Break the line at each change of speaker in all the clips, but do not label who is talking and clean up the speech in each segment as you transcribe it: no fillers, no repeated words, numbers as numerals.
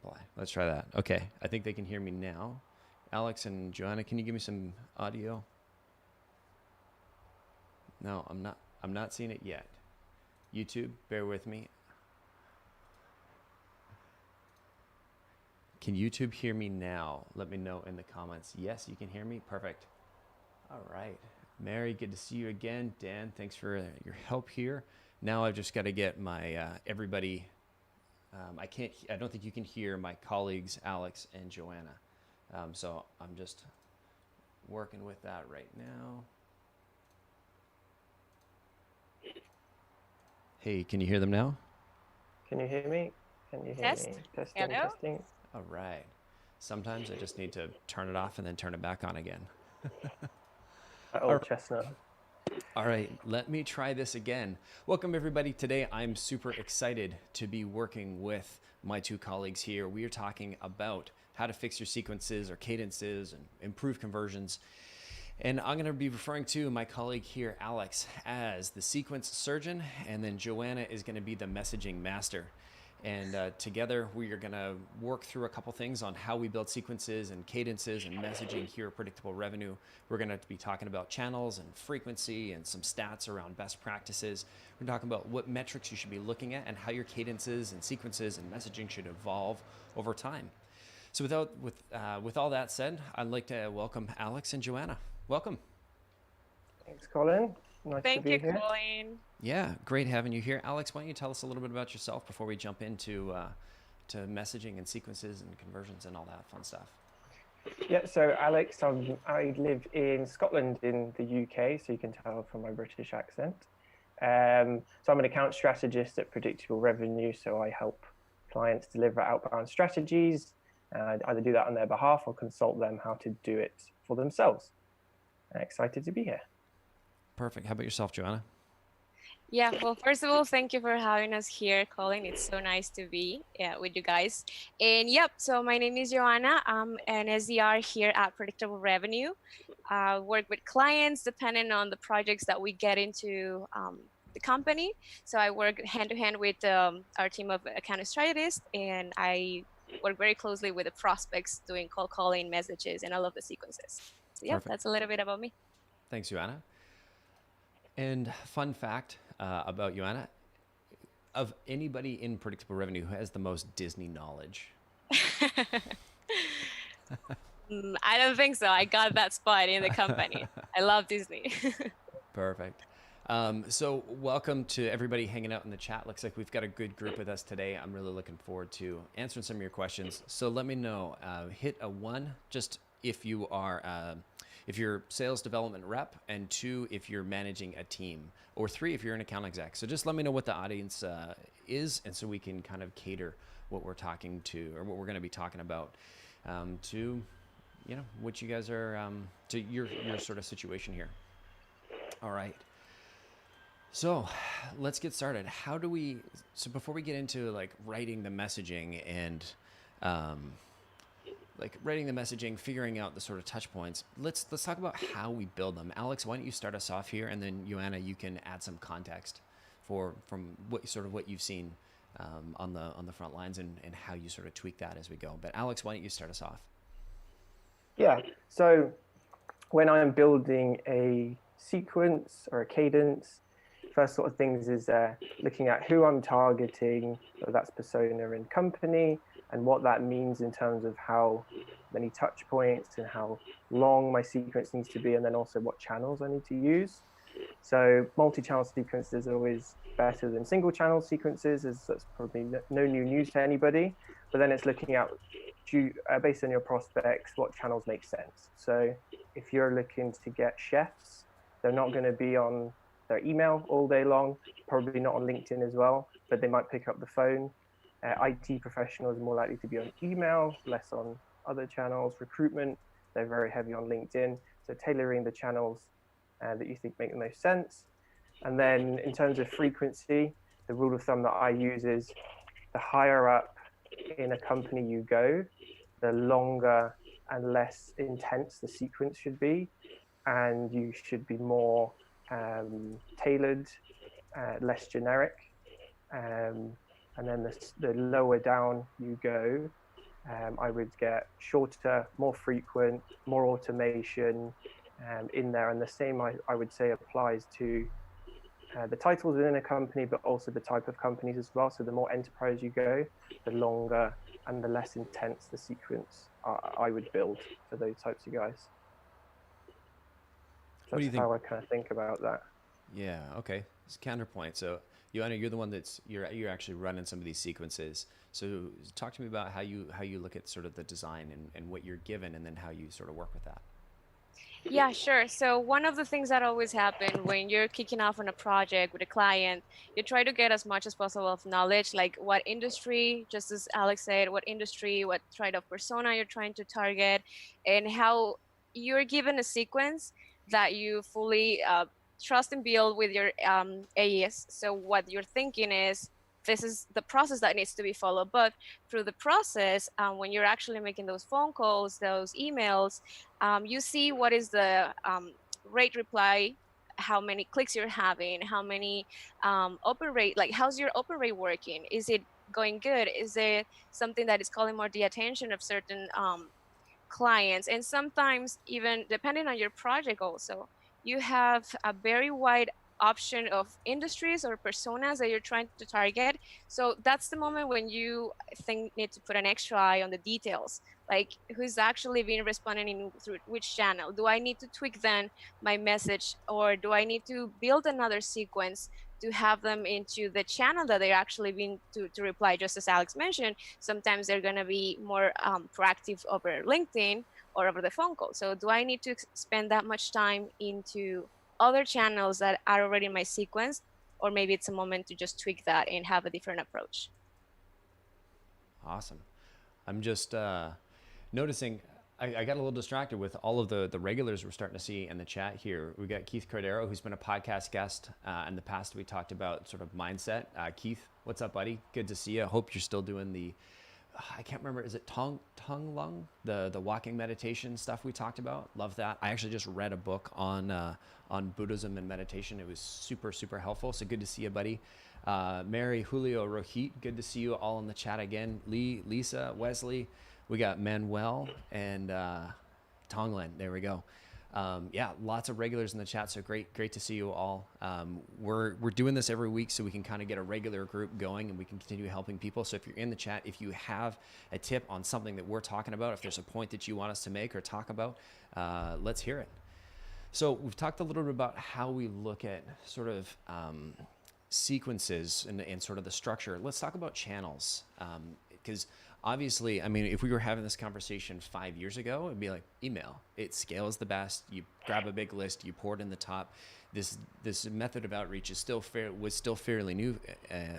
reply. Let's try that. Okay, I think they can hear me now. Alex and Joanna, can you give me some audio? No, I'm not seeing it yet. YouTube, bear with me. Can YouTube hear me now? Let me know in the comments. Yes, you can hear me. Perfect. All right. Mary, good to see you again. Dan, thanks for your help here. Now I've just got to get my everybody. I don't think you can hear my colleagues, Alex and Joanna. So I'm just working with that right now. Hey, can you hear them now?
Can you hear me? Can you hear me? Testing,
Hello?
testing.
All right. Sometimes I just need to turn it off and then turn it back on again.
Old chestnut.
All right, let me try this again. Welcome everybody. Today I'm super excited to be working with my two colleagues here. We are talking about how to fix your sequences or cadences and improve conversions. And I'm going to be referring to my colleague here, Alex, as the sequence surgeon, and then Joanna is going to be the messaging master. And together we are going to work through a couple things on how we build sequences and cadences and messaging here at Predictable Revenue. We're going to be talking about channels and frequency and some stats around best practices. We're talking about what metrics you should be looking at and how your cadences and sequences and messaging should evolve over time. So with all that said, I'd like to welcome Alex and Joanna. Welcome.
Thanks, Colin. Nice to be here.
Thank you, Colin.
Yeah, great having you here. Alex, why don't you tell us a little bit about yourself before we jump into to messaging and sequences and conversions and all that fun stuff?
Yeah, so Alex, I live in Scotland in the UK, so you can tell from my British accent. So I'm an account strategist at Predictable Revenue, so I help clients deliver outbound strategies. I either do that on their behalf or consult them how to do it for themselves. Excited to be here.
Perfect. How about yourself, Joanna?
Yeah, well, first of all, thank you for having us here, Colin. It's so nice to be with you guys. And yep, so my name is Joanna. I'm an SDR here at Predictable Revenue. Work with clients depending on the projects that we get into the company. So I work hand to hand with our team of account strategists, and I work very closely with the prospects doing cold calling messages and all of the sequences. So yeah, that's a little bit about me.
Thanks, Joanna. And fun fact about Joanna, of anybody in Predictable Revenue who has the most Disney knowledge?
I don't think so. I got that spot in the company. I love Disney.
Perfect. So welcome to everybody hanging out in the chat. Looks like we've got a good group with us today. I'm really looking forward to answering some of your questions. So let me know, hit a 1 just if you are if you're sales development rep, and 2 if you're managing a team, or 3 if you're an account exec. So just let me know what the audience is, and so we can kind of cater what we're talking to, or what we're going to be talking about to, you know, what you guys are, to your sort of situation here. All right. So let's get started. How do we, so before we get into like writing the messaging and figuring out the sort of touch points, let's talk about how we build them. Alex, why don't you start us off here, and then Joanna, you can add some context from what you've seen on the front lines and how you sort of tweak that as we go. But Alex, why don't you start us off?
Yeah, so when I'm building a sequence or a cadence, first sort of things is looking at who I'm targeting, so that's persona and company, and what that means in terms of how many touch points and how long my sequence needs to be, and then also what channels I need to use. So multi-channel sequences are always better than single channel sequences, as that's probably no new news to anybody. But then it's looking at, based on your prospects, what channels make sense. So if you're looking to get chefs, they're not going to be on their email all day long, probably not on LinkedIn as well, but they might pick up the phone. IT professionals are more likely to be on email, less on other channels. Recruitment, they're very heavy on LinkedIn. So tailoring the channels that you think make the most sense. And then in terms of frequency, the rule of thumb that I use is the higher up in a company you go, the longer and less intense the sequence should be. And you should be more tailored, less generic. And then the lower down you go, I would get shorter, more frequent, more automation in there. And the same, I would say, applies to the titles within a company, but also the type of companies as well. So the more enterprise you go, the longer and the less intense the sequence I would build for those types of guys. So
What do you
that's
think?
how I kind of think about that.
Yeah. Okay. It's counterpoint. So, Joanna, you're the one you're actually running some of these sequences. So, talk to me about how you look at sort of the design and what you're given, and then how you sort of work with that.
Yeah, sure. So one of the things that always happen when you're kicking off on a project with a client, you try to get as much as possible of knowledge, like what industry, just as Alex said, what industry, what type of persona you're trying to target, and how you're given a sequence that you fully trust and build with your AEs. So what you're thinking is, this is the process that needs to be followed. But through the process, when you're actually making those phone calls, those emails, you see what is the rate reply, how many clicks you're having, how many open rate, like how's your open rate working? Is it going good? Is it something that is calling more the attention of certain clients? And sometimes even depending on your project also, you have a very wide option of industries or personas that you're trying to target. So that's the moment when you think need to put an extra eye on the details, like who's actually been responding in through which channel. Do I need to tweak then my message, or do I need to build another sequence to have them into the channel that they're actually being to reply? Just as Alex mentioned, sometimes they're going to be more proactive over LinkedIn or over the phone call. So do I need to spend that much time into other channels that are already in my sequence, or maybe it's a moment to just tweak that and have a different approach?
Awesome. I'm just noticing. I got a little distracted with all of the regulars we're starting to see in the chat here. We got Keith Cordero, who's been a podcast guest in the past. We talked about sort of mindset. Keith, what's up, buddy? Good to see you. I hope you're still doing the, I can't remember, is it tongue lung? The walking meditation stuff we talked about. Love that. I actually just read a book on Buddhism and meditation. It was super, super helpful. So good to see you, buddy. Mary, Julio, Rohit, good to see you all in the chat again. Lee, Lisa, Wesley. We got Manuel and Tonglen. There we go. Yeah, lots of regulars in the chat. So great to see you all. We're doing this every week so we can kind of get a regular group going and we can continue helping people. So if you're in the chat, if you have a tip on something that we're talking about, if there's a point that you want us to make or talk about, let's hear it. So we've talked a little bit about how we look at sort of sequences and sort of the structure. Let's talk about channels, because obviously, I mean, if we were having this conversation 5 years ago, it'd be like email. It scales the best. You grab a big list, you pour it in the top. This method of outreach is was still fairly new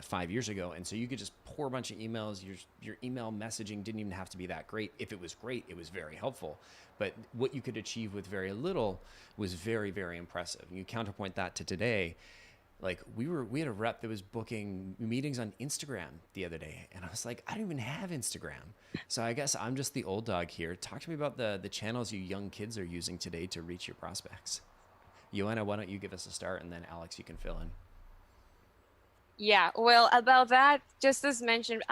5 years ago, and so you could just pour a bunch of emails. Your email messaging didn't even have to be that great. If it was great, it was very helpful. But what you could achieve with very little was very, very impressive. And you counterpoint that to today. Like we had a rep that was booking meetings on Instagram the other day, and I was like, I don't even have Instagram. So I guess I'm just the old dog here. Talk to me about the channels you young kids are using today to reach your prospects. Joanna, why don't you give us a start, and then Alex, you can fill in.
Yeah, well, about that, just as mentioned,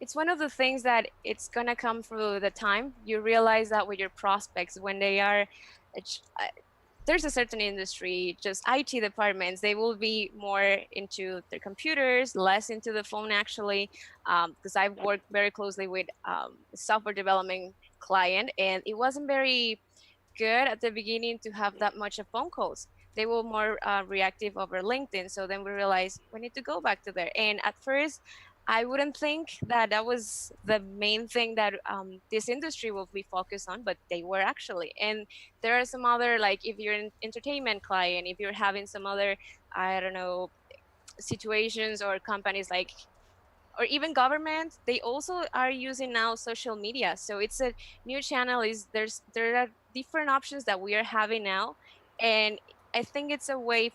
it's one of the things that it's gonna come through the time. You realize that with your prospects when they are there's a certain industry, just IT departments, they will be more into their computers, less into the phone actually, because I've worked very closely with a software development client, and it wasn't very good at the beginning to have that much of phone calls. They were more reactive over LinkedIn. So then we realized we need to go back to there. And at first, I wouldn't think that that was the main thing that this industry will be focused on, but they were actually. And there are some other, like if you're an entertainment client, if you're having some other, I don't know, situations or companies like, or even government, they also are using now social media. So it's a new channel. There are different options that we are having now, and I think it's a way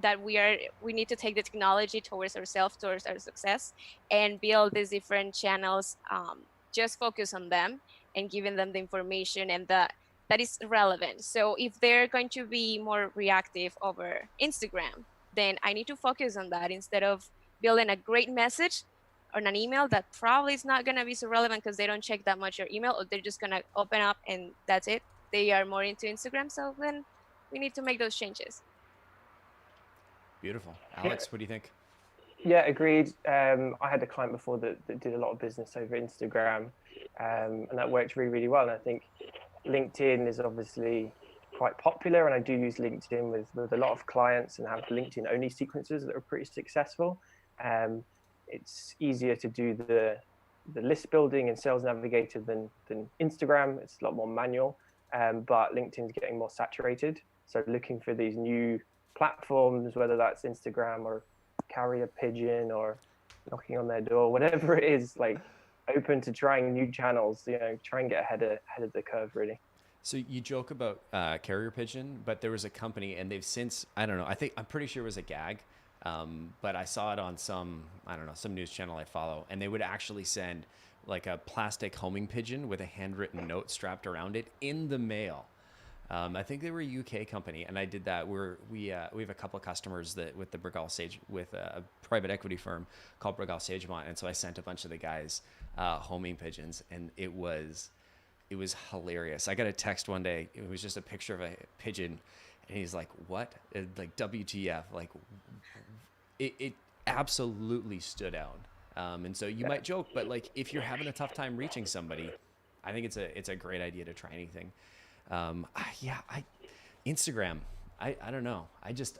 that we need to take the technology towards ourselves, towards our success, and build these different channels. Just focus on them and giving them the information and that is relevant. So if they're going to be more reactive over Instagram, then I need to focus on that instead of building a great message on an email that probably is not going to be so relevant because they don't check that much your email, or they're just going to open up and that's it. They are more into Instagram. So then we need to make those changes.
Beautiful. Alex, what do you think?
Yeah, agreed. I had a client before that did a lot of business over Instagram, and that worked really, really well. And I think LinkedIn is obviously quite popular, and I do use LinkedIn with a lot of clients and have LinkedIn only sequences that are pretty successful. It's easier to do the list building and sales navigator than Instagram. It's a lot more manual, but LinkedIn's getting more saturated. So looking for these new platforms, whether that's Instagram or carrier pigeon or knocking on their door, whatever it is, like open to trying new channels, try and get ahead of the curve, really.
So you joke about carrier pigeon, but there was a company, and they've since, I don't know, I'm pretty sure it was a gag, but I saw it on some news channel I follow, and they would actually send like a plastic homing pigeon with a handwritten note strapped around it in the mail. I think they were a UK company, and I did that. We have a couple of customers that with the Breakup Sage with a private equity firm called Breakup Sagemont, and so I sent a bunch of the guys homing pigeons, and it was hilarious. I got a text one day. It was just a picture of a pigeon, and he's like, "What?" Like WTF? Like it absolutely stood out. And so you might joke, but like if you're having a tough time reaching somebody, I think it's a great idea to try anything. Instagram. I don't know. I guess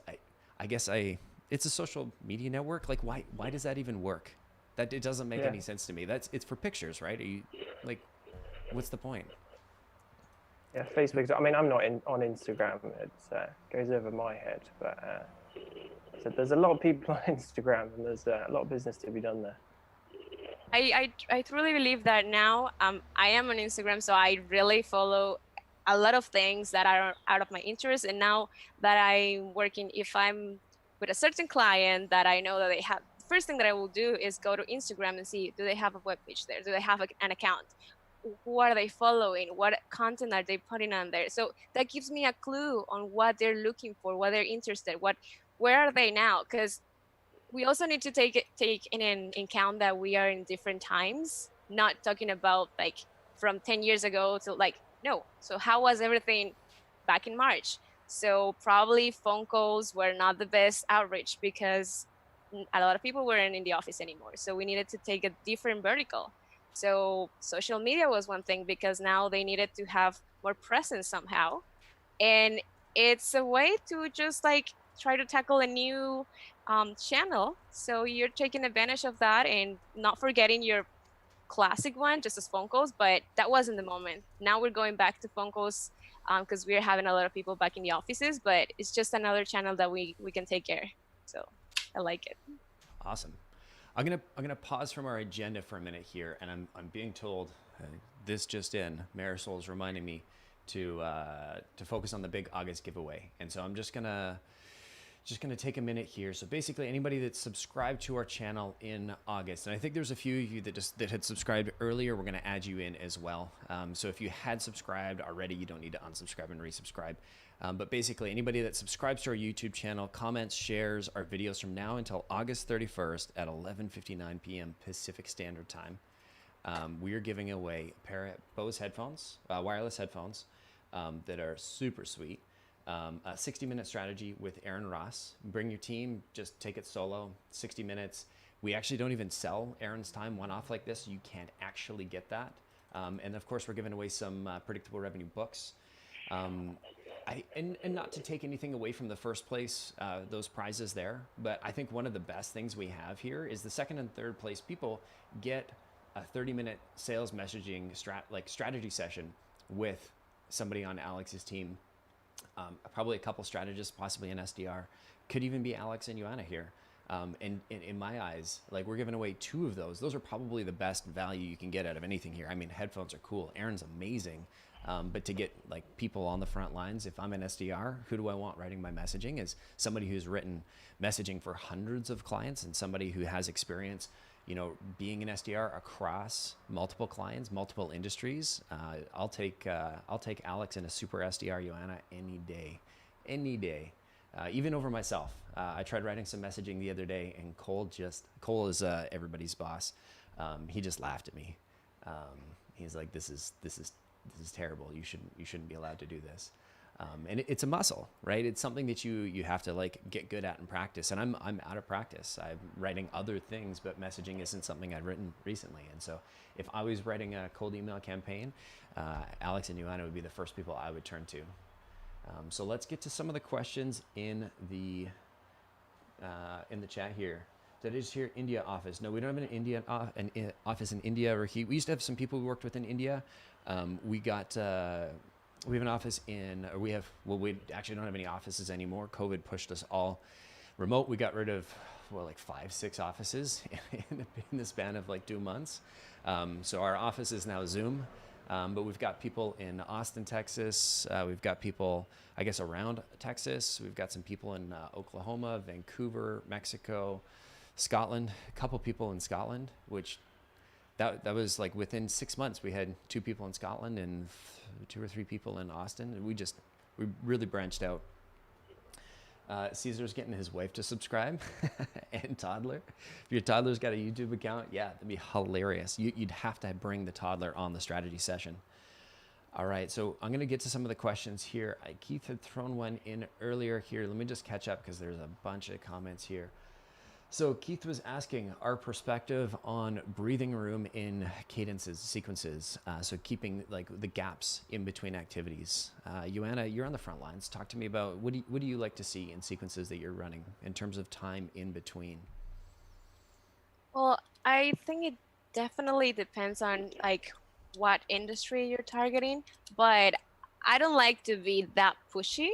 it's a social media network. Like why does that even work? That it doesn't make any sense to me. It's for pictures, right? Are you like, what's the point?
Yeah, Facebook. I mean, I'm not on Instagram. It goes over my head, but so there's a lot of people on Instagram, and there's a lot of business to be done there.
I truly believe that now I am on Instagram, so I really follow a lot of things that are out of my interest. And now that I'm working, if I'm with a certain client that I know that they have, the first thing that I will do is go to Instagram and see, do they have a web page there? Do they have an account? Who are they following? What content are they putting on there? So that gives me a clue on what they're looking for, what they're interested, where are they now? Because we also need to take in account that we are in different times, not talking about like from 10 years ago to like, no. So how was everything back in March? So probably phone calls were not the best outreach because a lot of people weren't in the office anymore. So we needed to take a different vertical. So social media was one thing because now they needed to have more presence somehow. And it's a way to just like try to tackle a new channel. So you're taking advantage of that and not forgetting your classic one, just as phone calls, but that wasn't the moment. Now we're going back to phone calls because we're having a lot of people back in the offices, but it's just another channel that we can take care. So I like it.
Awesome. I'm gonna pause from our agenda for a minute here, and I'm being told this just in. Marisol is reminding me to focus on the big August giveaway, and so I'm just gonna take a minute here. So basically, anybody that subscribed to our channel in August, and I think there's a few of you that had subscribed earlier, we're gonna add you in as well. So if you had subscribed already, you don't need to unsubscribe and resubscribe. But basically, anybody that subscribes to our YouTube channel, comments, shares our videos from now until August 31st at 11:59 p.m. Pacific Standard Time, we are giving away a pair of Bose headphones, wireless headphones, that are super sweet. A 60-minute strategy with Aaron Ross. Bring your team, just take it solo, 60 minutes. We actually don't even sell Aaron's time one-off like this. You can't actually get that. And of course, we're giving away some predictable revenue books. And not to take anything away from the first place, those prizes there, but I think one of the best things we have here is the second and third place people get a 30-minute sales messaging strategy session with somebody on Alex's team. Probably a couple strategists, possibly an SDR, could even be Alex and Joanna here. And in my eyes, like we're giving away 2 of those. Those are probably the best value you can get out of anything here. I mean, headphones are cool. Aaron's amazing. But to get like people on the front lines, if I'm an SDR, who do I want writing my messaging? Is somebody who's written messaging for hundreds of clients and somebody who has experience, being an SDR across multiple clients, multiple industries. I'll take Alex and a super SDR Joanna any day. even over myself. I tried writing some messaging the other day, and Cole is everybody's boss. He just laughed at me. He's like, "This is terrible. You shouldn't be allowed to do this." And it's a muscle, right? It's something that you have to like get good at and practice. And I'm out of practice. I'm writing other things, but messaging isn't something I've written recently. And so if I was writing a cold email campaign, Alex and Joanna would be the first people I would turn to. So let's get to some of the questions in the chat here. Did I just hear India office? No, we don't have an office in India. We used to have some people we worked with in India. We have an office we actually don't have any offices anymore. COVID pushed us all remote. We got rid of, like 5-6 offices in the span of like 2 months. So our office is now Zoom. But we've got people in Austin, Texas. We've got people, I guess, around Texas. We've got some people in Oklahoma, Vancouver, Mexico, Scotland, a couple people in Scotland, which that was like within 6 months, we had 2 people in Scotland and 2 or 3 people in Austin. And we really branched out. Caesar's getting his wife to subscribe and toddler. If your toddler's got a YouTube account, yeah, that'd be hilarious. You'd have to bring the toddler on the strategy session. All right, so I'm gonna get to some of the questions here. Keith had thrown one in earlier here. Let me just catch up because there's a bunch of comments here. So Keith was asking our perspective on breathing room in cadences, sequences. So keeping like the gaps in between activities. Joanna, you're on the front lines. Talk to me about what do you like to see in sequences that you're running in terms of time in between?
Well, I think it definitely depends on like what industry you're targeting, but I don't like to be that pushy,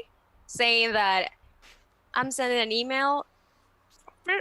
saying that I'm sending an email.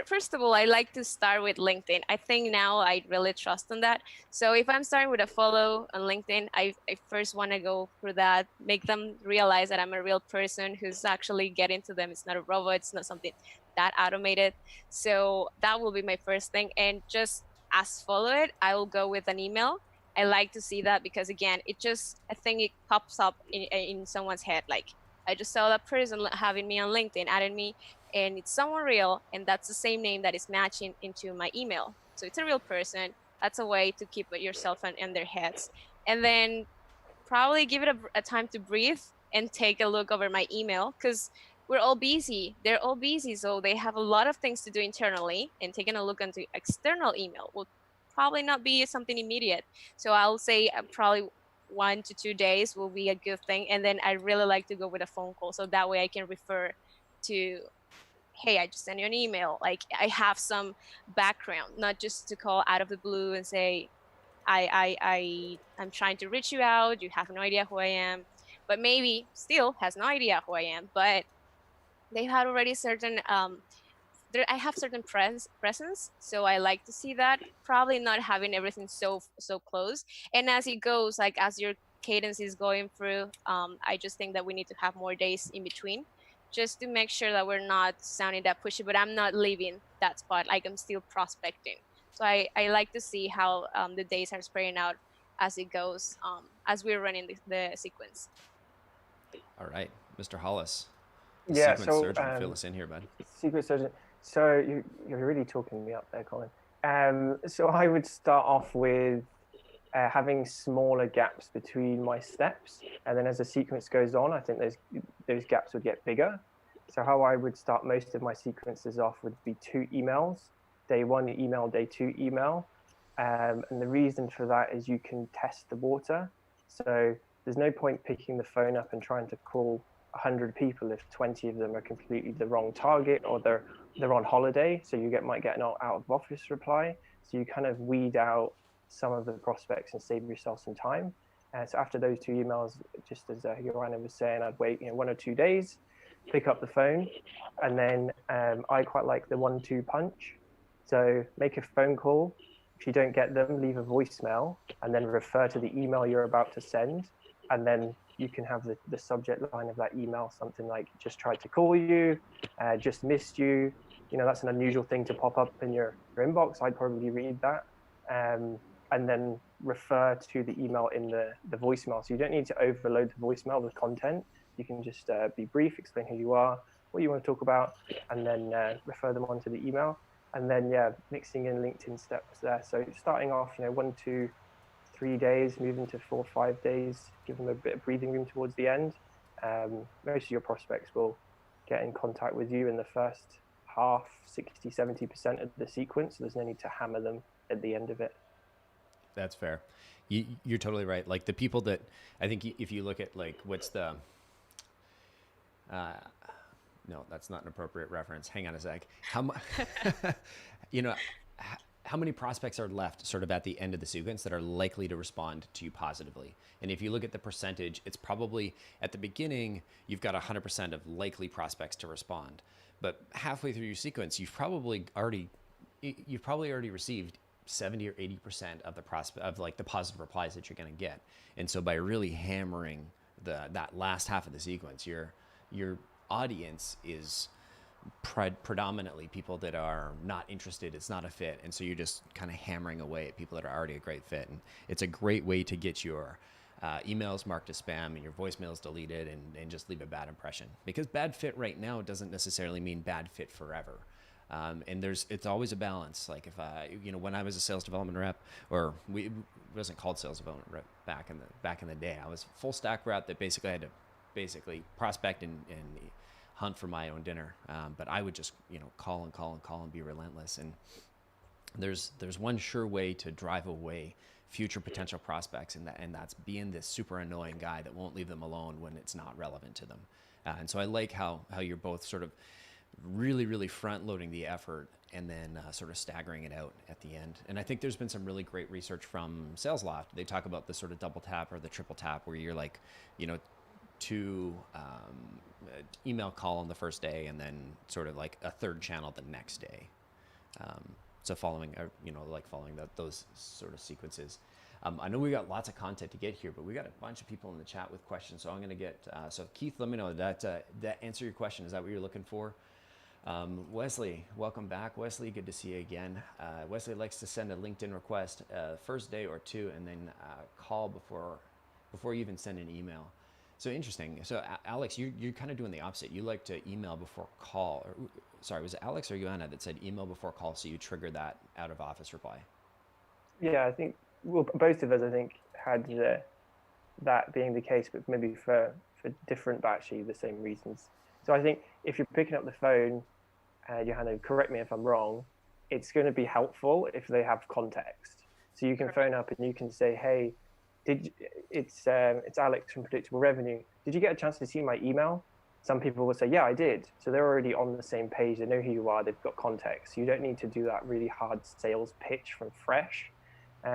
First of all, I like to start with LinkedIn. I think now I really trust in that. So if I'm starting with a follow on LinkedIn, I first want to go through that, make them realize that I'm a real person who's actually getting to them. It's not a robot. It's not something that automated. So that will be my first thing. And just as follow it, I will go with an email. I like to see that because again, I think it pops up in someone's head. Like I just saw that person having me on LinkedIn, adding me, and it's someone real, and that's the same name that is matching into my email. So it's a real person. That's a way to keep yourself in their heads. And then probably give it a time to breathe and take a look over my email because we're all busy. They're all busy, so they have a lot of things to do internally, and taking a look into external email will probably not be something immediate. So I'll say probably 1 to 2 days will be a good thing. And then I really like to go with a phone call. So that way I can refer to, hey, I just sent you an email. Like I have some background, not just to call out of the blue and say, I'm trying to reach you out. You have no idea who I am, but maybe still has no idea who I am, but they had already certain, I have certain presence. So I like to see that, probably not having everything so close. And as it goes, like as your cadence is going through, I just think that we need to have more days in between, just to make sure that we're not sounding that pushy, but I'm not leaving that spot. Like I'm still prospecting. So I like to see how the days are spreading out as it goes, as we're running the sequence.
All right, Mr. Hollis,
Yeah,
sequence
so
surgeon, fill us in here, bud.
Secret surgeon. So you're really talking me up there, Colin. So I would start off with having smaller gaps between my steps, and then as the sequence goes on, I think those gaps would get bigger. So how I would start most of my sequences off would be 2 emails, day 1 email, day 2 email. And the reason for that is you can test the water. So there's no point picking the phone up and trying to call 100 people if 20 of them are completely the wrong target, or they're on holiday. So you might get an out of office reply. So you kind of weed out some of the prospects and save yourself some time. So after those 2 emails, just as Joanna was saying, I'd wait 1 or 2 days, pick up the phone, and then I quite like the 1-2 punch. So make a phone call. If you don't get them, leave a voicemail, and then refer to the email you're about to send. And then you can have the subject line of that email, something like just tried to call you, just missed you. That's an unusual thing to pop up in your inbox. I'd probably read that. And then refer to the email in the voicemail. So you don't need to overload the voicemail with content. You can just be brief, explain who you are, what you want to talk about, and then refer them onto the email. And then, mixing in LinkedIn steps there. So starting off, 1 to 3 days, moving to 4 or 5 days, give them a bit of breathing room towards the end. Most of your prospects will get in contact with you in the first half, 60, 70% of the sequence. So there's no need to hammer them at the end of it.
That's fair. You're totally right. Like the people that I think if you look at like what's the, no, that's not an appropriate reference. Hang on a sec. You know, how many prospects are left sort of at the end of the sequence that are likely to respond to you positively? And if you look at the percentage, it's probably at the beginning, you've got 100% of likely prospects to respond. But halfway through your sequence, you've probably already received 70 or 80% of the positive replies that you're going to get. And so by really hammering that last half of the sequence, your audience is predominantly people that are not interested. It's not a fit. And so you're just kind of hammering away at people that are already a great fit. And it's a great way to get your emails marked as spam and your voicemails deleted and just leave a bad impression, because bad fit right now doesn't necessarily mean bad fit forever. And it's always a balance. Like if when I was a sales development rep, or it wasn't called sales development rep back in the day, I was a full stack rep that basically had to prospect and hunt for my own dinner. But I would just call and be relentless. And there's one sure way to drive away future potential prospects, and that's being this super annoying guy that won't leave them alone when it's not relevant to them. And so I like how you're both sort of really, really front loading the effort and then sort of staggering it out at the end. And I think there's been some really great research from SalesLoft. They talk about the sort of double tap or the triple tap, where you're like, two email call on the first day and then sort of like a third channel the next day. So following those sort of sequences. I know we got lots of content to get here, but we got a bunch of people in the chat with questions. So I'm going to get, so Keith, let me know that answer your question. Is that what you're looking for? Wesley, welcome back. Wesley, good to see you again. Wesley likes to send a LinkedIn request first day or two, and then call before you even send an email. So interesting. So Alex, you're kind of doing the opposite. You like to email before call. Sorry, was it Alex or Joanna that said email before call, so you trigger that out of office reply?
Yeah, I think both of us, I think, had that being the case, but maybe for different, but actually the same reasons. So I think if you're picking up the phone, Johanna, correct me if I'm wrong, it's going to be helpful if they have context. So you can phone up and you can say, hey, it's Alex from Predictable Revenue. Did you get a chance to see my email? Some people will say, yeah, I did. So they're already on the same page. They know who you are. They've got context. You don't need to do that really hard sales pitch from fresh.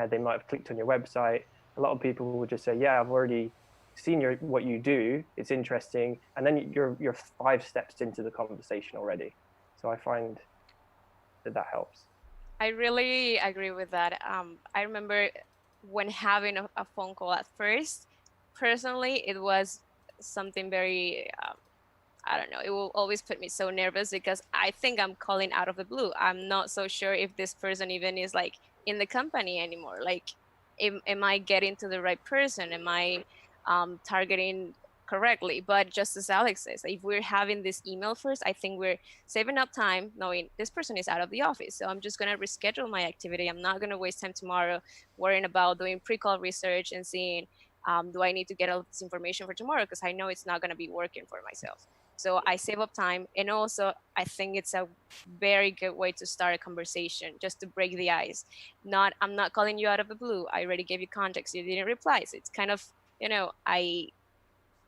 They might have clicked on your website. A lot of people will just say, yeah, I've already seen what you do. It's interesting. And then you're 5 steps into the conversation already. So I find that helps.
I really agree with that. I remember when having a phone call at first, personally, it was something very, I don't know, it will always put me so nervous because I think I'm calling out of the blue. I'm not so sure if this person even is like in the company anymore. Like, am I getting to the right person? Am I targeting correctly? But just as Alex says, if we're having this email first, I think we're saving up time knowing this person is out of the office. So I'm just going to reschedule my activity. I'm not going to waste time tomorrow worrying about doing pre-call research and seeing, do I need to get all this information for tomorrow? Because I know it's not going to be working for myself. So I save up time. And also, I think it's a very good way to start a conversation, just to break the ice. I'm not calling you out of the blue. I already gave you context. You didn't reply. So it's kind of, I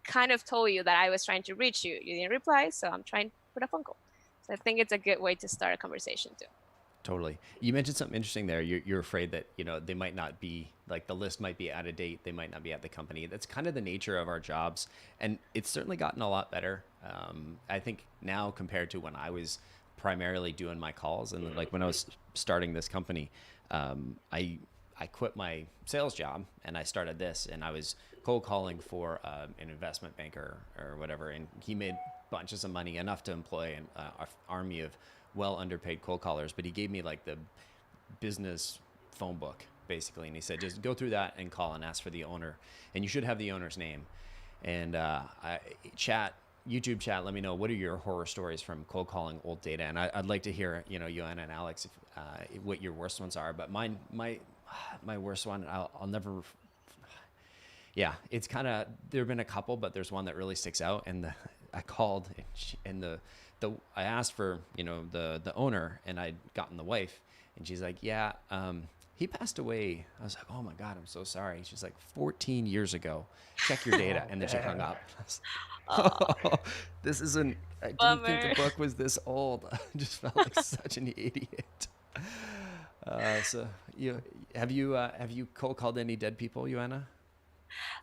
kind of told you that I was trying to reach you. You didn't reply, so I'm trying to put a phone call. So I think it's a good way to start a conversation too.
Totally. You mentioned something interesting there. You're afraid that, they might not be, like the list might be out of date. They might not be at the company. That's kind of the nature of our jobs. And it's certainly gotten a lot better. I think now compared to when I was primarily doing my calls and like when I was starting this company, I quit my sales job and I started this, and I was cold calling for an investment banker or whatever. And he made bunches of money, enough to employ an army of well underpaid cold callers, but he gave me like the business phone book basically, and he said just go through that and call and ask for the owner, and you should have the owner's name. And I chat YouTube chat, let me know, what are your horror stories from cold calling old data? And I'd like to hear, you know, Joanna and Alex, what your worst ones are. But my worst one, I'll never. Yeah, it's kind of, there have been a couple, but there's one that really sticks out. And I called, and I asked for, you know, the owner, and I'd gotten the wife, and she's like, yeah, he passed away. I was like, oh my God, I'm so sorry. She's like, 14 years ago. Check your data. And then she hung up. I was like, oh, this isn't, I didn't think the
Bummer.
book was this old. I just felt like such an idiot. So have you cold called any dead people, Joanna?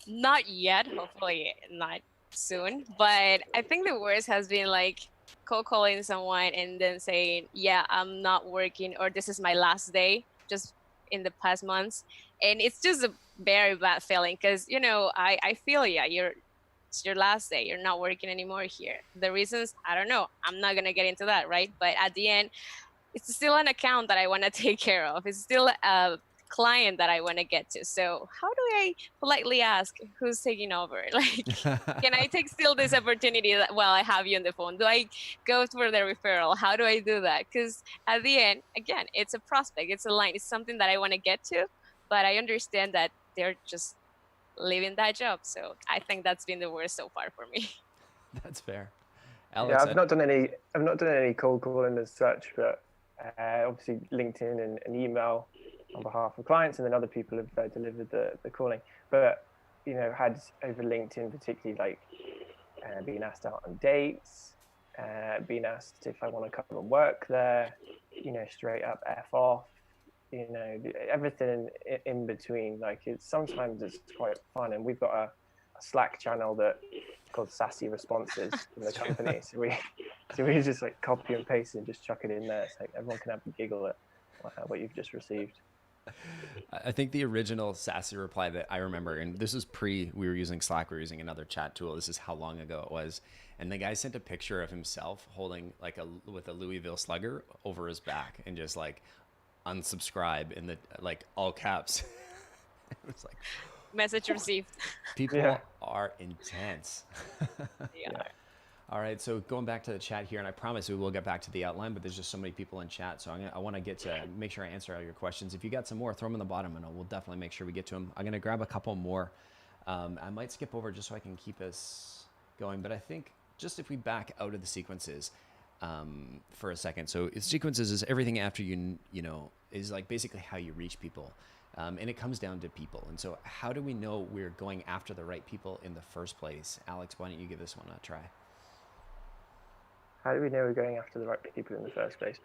Not yet, hopefully not soon. But I think the worst has been like cold calling someone and then saying, yeah, I'm not working, or this is my last day, just in the past months. And it's just a very bad feeling because, you know, I feel, yeah, it's your last day. You're not working anymore here. The reasons, I don't know. I'm not going to get into that, right? But at the end, it's still an account that I want to take care of. It's still a client that I want to get to. So how do I politely ask who's taking over? Like, can I take still this opportunity that while I have you on the phone? Do I go for the referral? How do I do that? Because at the end, again, it's a prospect, it's a line, it's something that I want to get to, but I understand that they're just leaving that job. So I think that's been the worst so far for me.
That's fair.
Yeah,
Alex,
I've not done any cold calling as such, but obviously LinkedIn and email on behalf of clients, and then other people have delivered the calling. But you know, had over LinkedIn particularly, like being asked out on dates, being asked if I want to come and work there, you know, straight up F off, you know, everything in between. Like sometimes it's quite fun, and we've got a Slack channel that called Sassy Responses in the company. So we just like copy and paste and just chuck it in there. So everyone can have a giggle at what you've just received.
I think the original sassy reply that I remember, and this is we were using Slack, we were using another chat tool. This is how long ago it was. And the guy sent a picture of himself holding with a Louisville Slugger over his back and just like unsubscribe in the like all caps. It was like,
Message received.
people are intense.
Yeah.
All right, so going back to the chat here, and I promise we will get back to the outline, but there's just so many people in chat, so I want to make sure I answer all your questions. If you got some more, throw them in the bottom, and we'll definitely make sure we get to them. I'm going to grab a couple more. I might skip over just so I can keep us going, but I think just if we back out of the sequences for a second. So sequences is everything after you know, is like basically how you reach people. And it comes down to people. And so how do we know we're going after the right people in the first place? Alex, why don't you give this one a try?
How do we know we're going after the right people in the first place?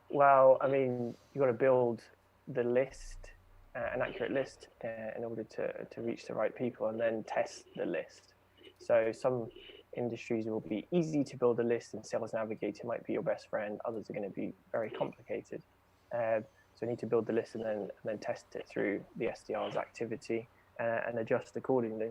Well, I mean, you've got to build the list, an accurate list, in order to reach the right people, and then test the list. So some industries will be easy to build a list, and Sales Navigator might be your best friend. Others are going to be very complicated. So you need to build the list and then test it through the SDR's activity and adjust accordingly.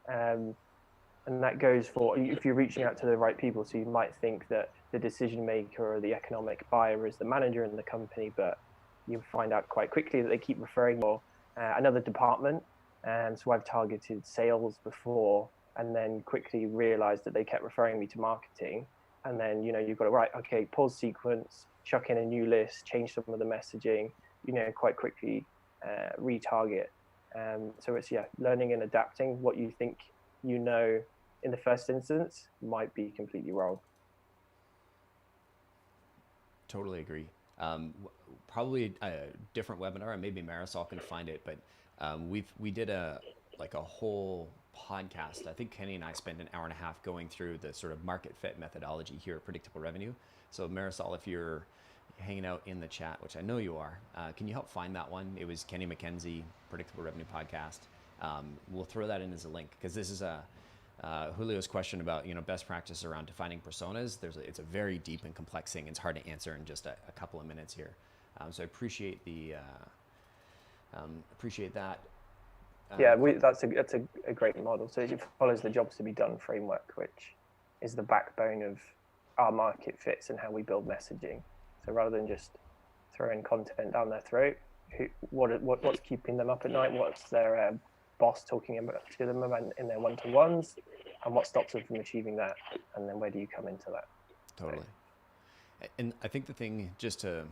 And that goes for if you're reaching out to the right people. So you might think that the decision maker or the economic buyer is the manager in the company, but you find out quite quickly that they keep referring more another department. And so I've targeted sales before, and then quickly realized that they kept referring me to marketing. And then, you know, you've got to okay, pause sequence, chuck in a new list, change some of the messaging, you know, quite quickly retarget. So it's learning and adapting. What you think you know in the first instance might be completely wrong.
Totally agree. Probably a different webinar, and maybe Marisol can find it, but we did a whole podcast. I think Kenny and I spent an hour and a half going through the sort of market fit methodology here at Predictable Revenue. So Marisol, if you're hanging out in the chat, which I know you are, can you help find that one? It was Kenny McKenzie, Predictable Revenue Podcast. We'll throw that in as a link, because this is Julio's question about, you know, best practice around defining personas. It's a very deep and complex thing. It's hard to answer in just a couple of minutes here. So I appreciate that.
That's a great model. So it follows the jobs to be done framework, which is the backbone of our market fits and how we build messaging. So rather than just throwing content down their throat, what's keeping them up at night? What's their boss talking about to them in their one-to-ones? and what stops them from achieving that, and then where do you come into that?
Totally. And I think the thing, just to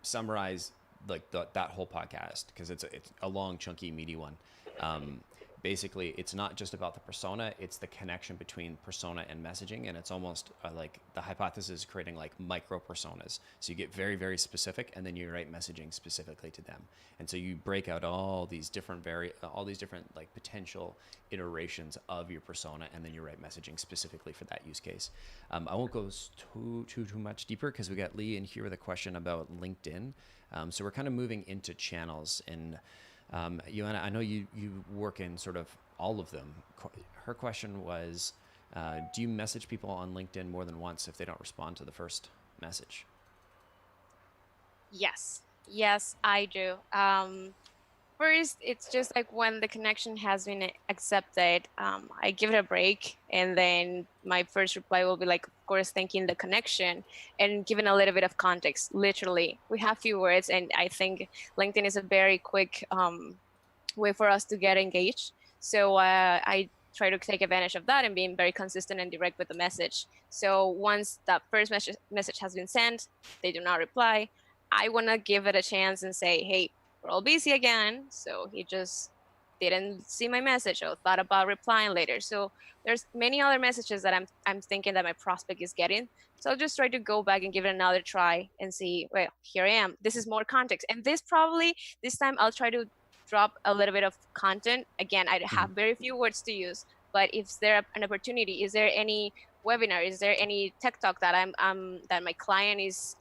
summarize like that whole podcast, because it's a long, chunky, meaty one. Basically, it's not just about the persona, it's the connection between persona and messaging. And it's almost like the hypothesis is creating like micro personas. So you get very, very specific, and then you write messaging specifically to them. And so you break out all these different like potential iterations of your persona, and then you write messaging specifically for that use case. I won't go too much deeper, because we got Lee in here with a question about LinkedIn. So we're kind of moving into channels, and Joanna, I know you work in sort of all of them. Her question was, do you message people on LinkedIn more than once if they don't respond to the first message?
Yes, I do. First, it's just like when the connection has been accepted, I give it a break, and then my first reply will be like, of course, thanking the connection and giving a little bit of context. Literally, we have few words, and I think LinkedIn is a very quick way for us to get engaged. So I try to take advantage of that and being very consistent and direct with the message. So once that first message has been sent, they do not reply, I want to give it a chance and say, hey, we're all busy again. So he just didn't see my message or thought about replying later. So there's many other messages that I'm thinking that my prospect is getting. So I'll just try to go back and give it another try and see, well, here I am. This is more context. And this time I'll try to drop a little bit of content. Again, I have very few words to use, but if there an opportunity, is there any webinar? Is there any tech talk that that my client is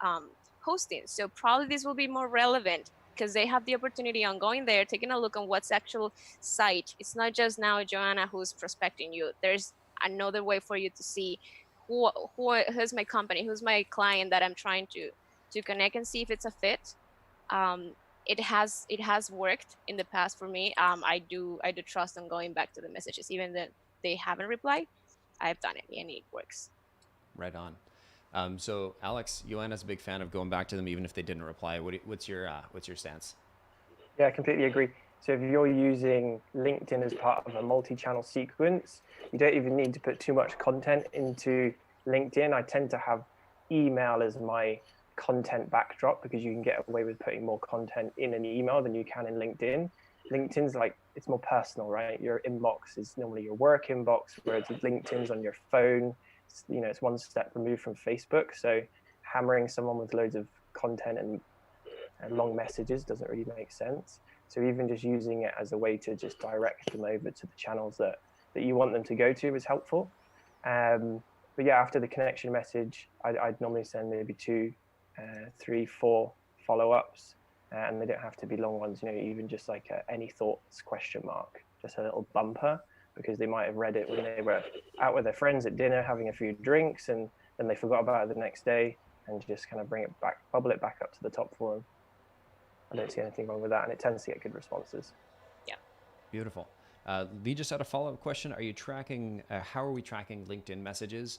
hosting? So probably this will be more relevant, because they have the opportunity on going there, taking a look on what's actual site. It's not just now Joanna who's prospecting you. There's another way for you to see who's my company, who's my client that I'm trying to connect and see if it's a fit. It has worked in the past for me. I do trust them going back to the messages, even that they haven't replied. I've done it and it works.
Right on. So Alex, Joanna's a big fan of going back to them even if they didn't reply. What's your stance?
Yeah, I completely agree. So if you're using LinkedIn as part of a multi-channel sequence, you don't even need to put too much content into LinkedIn. I tend to have email as my content backdrop, because you can get away with putting more content in an email than you can in LinkedIn. LinkedIn's like, it's more personal, right? Your inbox is normally your work inbox, whereas LinkedIn's on your phone. It's one step removed from Facebook. So hammering someone with loads of content and long messages doesn't really make sense. So even just using it as a way to just direct them over to the channels that you want them to go to is helpful. But yeah, after the connection message, I'd normally send maybe 2, 3, 4 follow-ups, and they don't have to be long ones. Even just like any thoughts ? Just a little bumper, because they might have read it when they were out with their friends at dinner having a few drinks, and then they forgot about it the next day, and just kind of bubble it back up to the top for them. I don't see anything wrong with that, and it tends to get good responses.
Yeah.
Beautiful. Lee just had a follow-up question. Are you tracking, how are we tracking LinkedIn messages?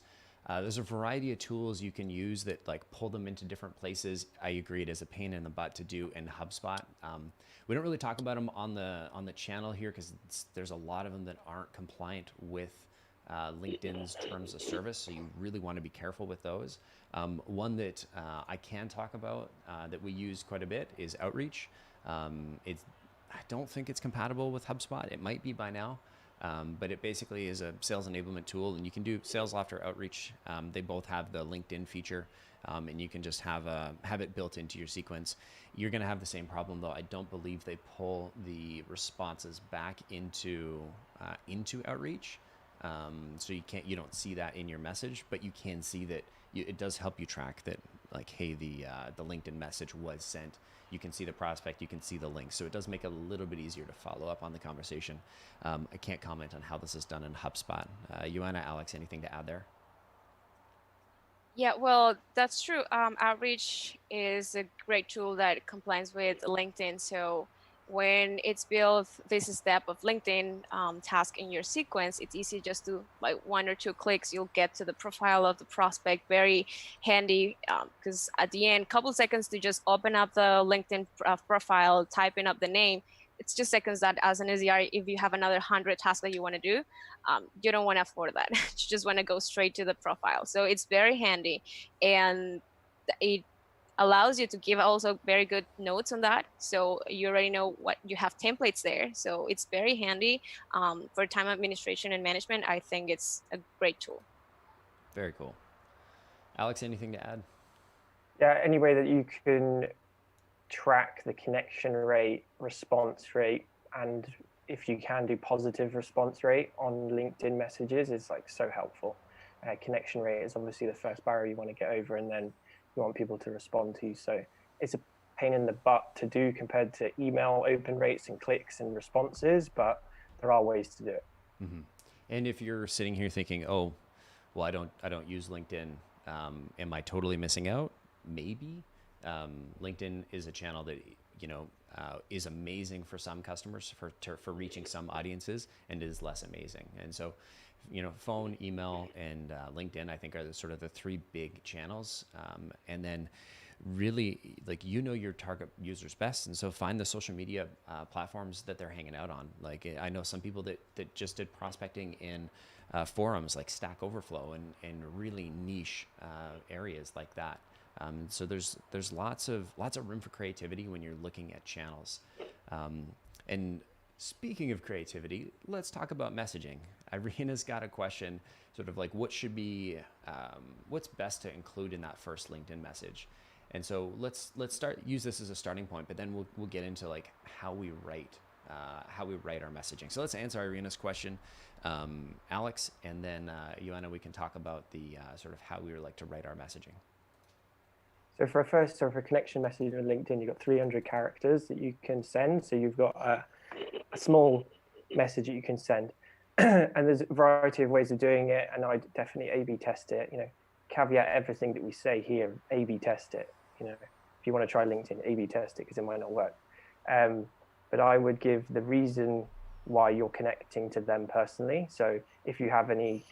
There's a variety of tools you can use that like pull them into different places. I agree, it is a pain in the butt to do in HubSpot. We don't really talk about them on the channel here, because there's a lot of them that aren't compliant with LinkedIn's terms of service. So you really want to be careful with those. One that I can talk about that we use quite a bit is Outreach. I don't think it's compatible with HubSpot. It might be by now. But it basically is a sales enablement tool, and you can do sales after Outreach. They both have the LinkedIn feature, and you can just have it built into your sequence. You're going to have the same problem, though. I don't believe they pull the responses back into Outreach, so you don't see that in your message, but you can see that it does help you track that, like, hey, the LinkedIn message was sent. You can see the prospect, you can see the link. So it does make it a little bit easier to follow up on the conversation. I can't comment on how this is done in HubSpot. Joanna, Alex, anything to add there?
Yeah, well, that's true. Outreach is a great tool that complies with LinkedIn. So when it's built this step of LinkedIn task in your sequence, it's easy just to, like, 1 or 2 clicks, you'll get to the profile of the prospect. Very handy, because at the end, couple seconds to just open up the LinkedIn profile, typing up the name, it's just seconds that as an SDR, if you have another 100 tasks that you want to do, you don't want to afford that. You just want to go straight to the profile. So it's very handy, and it allows you to give also very good notes on that. So you already know what you have templates there. So it's very handy for time administration and management. I think it's a great tool.
Very cool. Alex, anything to add?
Yeah, any way that you can track the connection rate, response rate, and if you can do positive response rate on LinkedIn messages is like so helpful. Connection rate is obviously the first barrier you want to get over, and then you want people to respond to you. So it's a pain in the butt to do compared to email open rates and clicks and responses, but there are ways to do it.
Mm-hmm. And if you're sitting here thinking, oh, well, I don't use LinkedIn. Am I totally missing out? Maybe. LinkedIn is a channel that, you know, is amazing for some customers for reaching some audiences, and is less amazing. And so, you know, phone, email, and LinkedIn, I think, are sort of the three big channels. And then really, like, you know your target users best, and so find the social media platforms that they're hanging out on. Like, I know some people that just did prospecting in forums like Stack Overflow and really niche areas like that. So there's lots of room for creativity when you're looking at channels. And speaking of creativity, let's talk about messaging. Irina's got a question, sort of like what should be, what's best to include in that first LinkedIn message. And so let's use this as a starting point, but then we'll get into like how we write our messaging. So let's answer Irina's question, Alex, and then Joanna, we can talk about the sort of how we would like to write our messaging.
So for a connection message on LinkedIn, you've got 300 characters that you can send. So you've got a small message that you can send. And there's a variety of ways of doing it. And I definitely A/B test it, you know, caveat everything that we say here, A/B test it. You know, if you want to try LinkedIn, A/B test it because it might not work. But I would give the reason why you're connecting to them personally. So if you have any,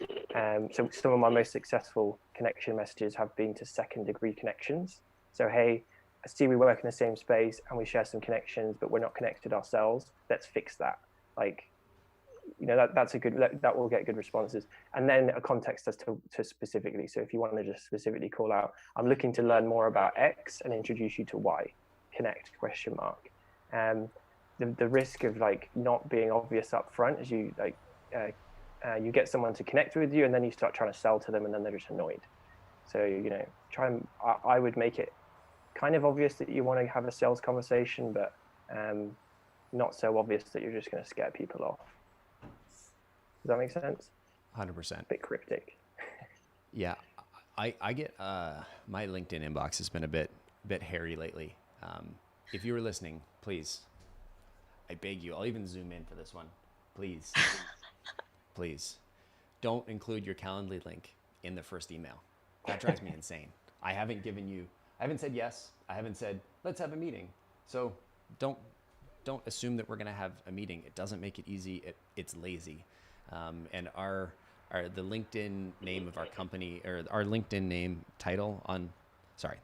so some of my most successful connection messages have been to second degree connections. So, hey, I see we work in the same space and we share some connections, but we're not connected ourselves. Let's fix that. Like, you know, that's a good, that will get good responses. And then a context as to specifically. So if you want to just specifically call out, I'm looking to learn more about X and introduce you to Y, connect ? The risk of like not being obvious up front is you like you get someone to connect with you and then you start trying to sell to them and then they're just annoyed. So, you know, I would make it kind of obvious that you want to have a sales conversation, but not so obvious that you're just going to scare people off. Does that make sense?
100%.
A bit cryptic.
Yeah, I get my LinkedIn inbox has been a bit hairy lately. If you were listening, please, I beg you, I'll even zoom in for this one. Please, please, don't include your Calendly link in the first email. That drives me insane. I haven't said yes. I haven't said, let's have a meeting. So don't assume that we're going to have a meeting. It doesn't make it easy. It's lazy. And the LinkedIn name of our company, or our LinkedIn name title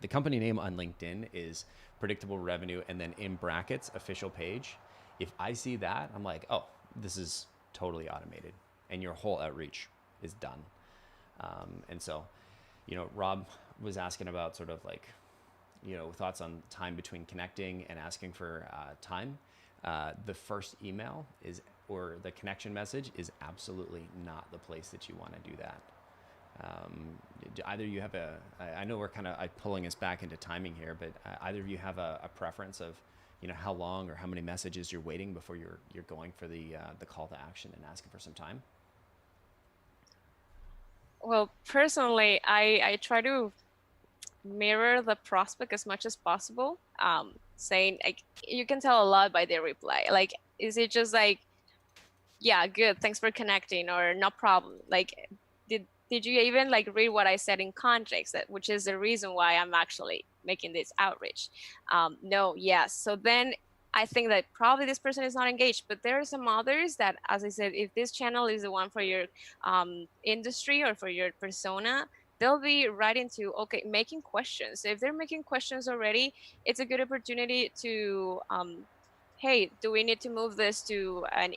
the company name on LinkedIn is Predictable Revenue, and then in brackets, official page. If I see that, I'm like, oh, this is totally automated, and your whole outreach is done. And so, you know, Rob was asking about sort of like, you know, thoughts on time between connecting and asking for time. The first email or the connection message is absolutely not the place that you want to do that. Either you have I know we're kind of pulling us back into timing here, but either of you have a preference of, you know, how long or how many messages you're waiting before you're going for the call to action and asking for some time?
Well, personally, I try to mirror the prospect as much as possible, saying like, you can tell a lot by their reply. Like, is it just like, yeah, good, thanks for connecting, or no problem? Like, did you even like read what I said in context, which is the reason why I'm actually making this outreach? No, yes. So then I think that probably this person is not engaged, but there are some others that, as I said, if this channel is the one for your industry or for your persona, they'll be right into, okay, making questions. So if they're making questions already, it's a good opportunity to hey, do we need to move this to an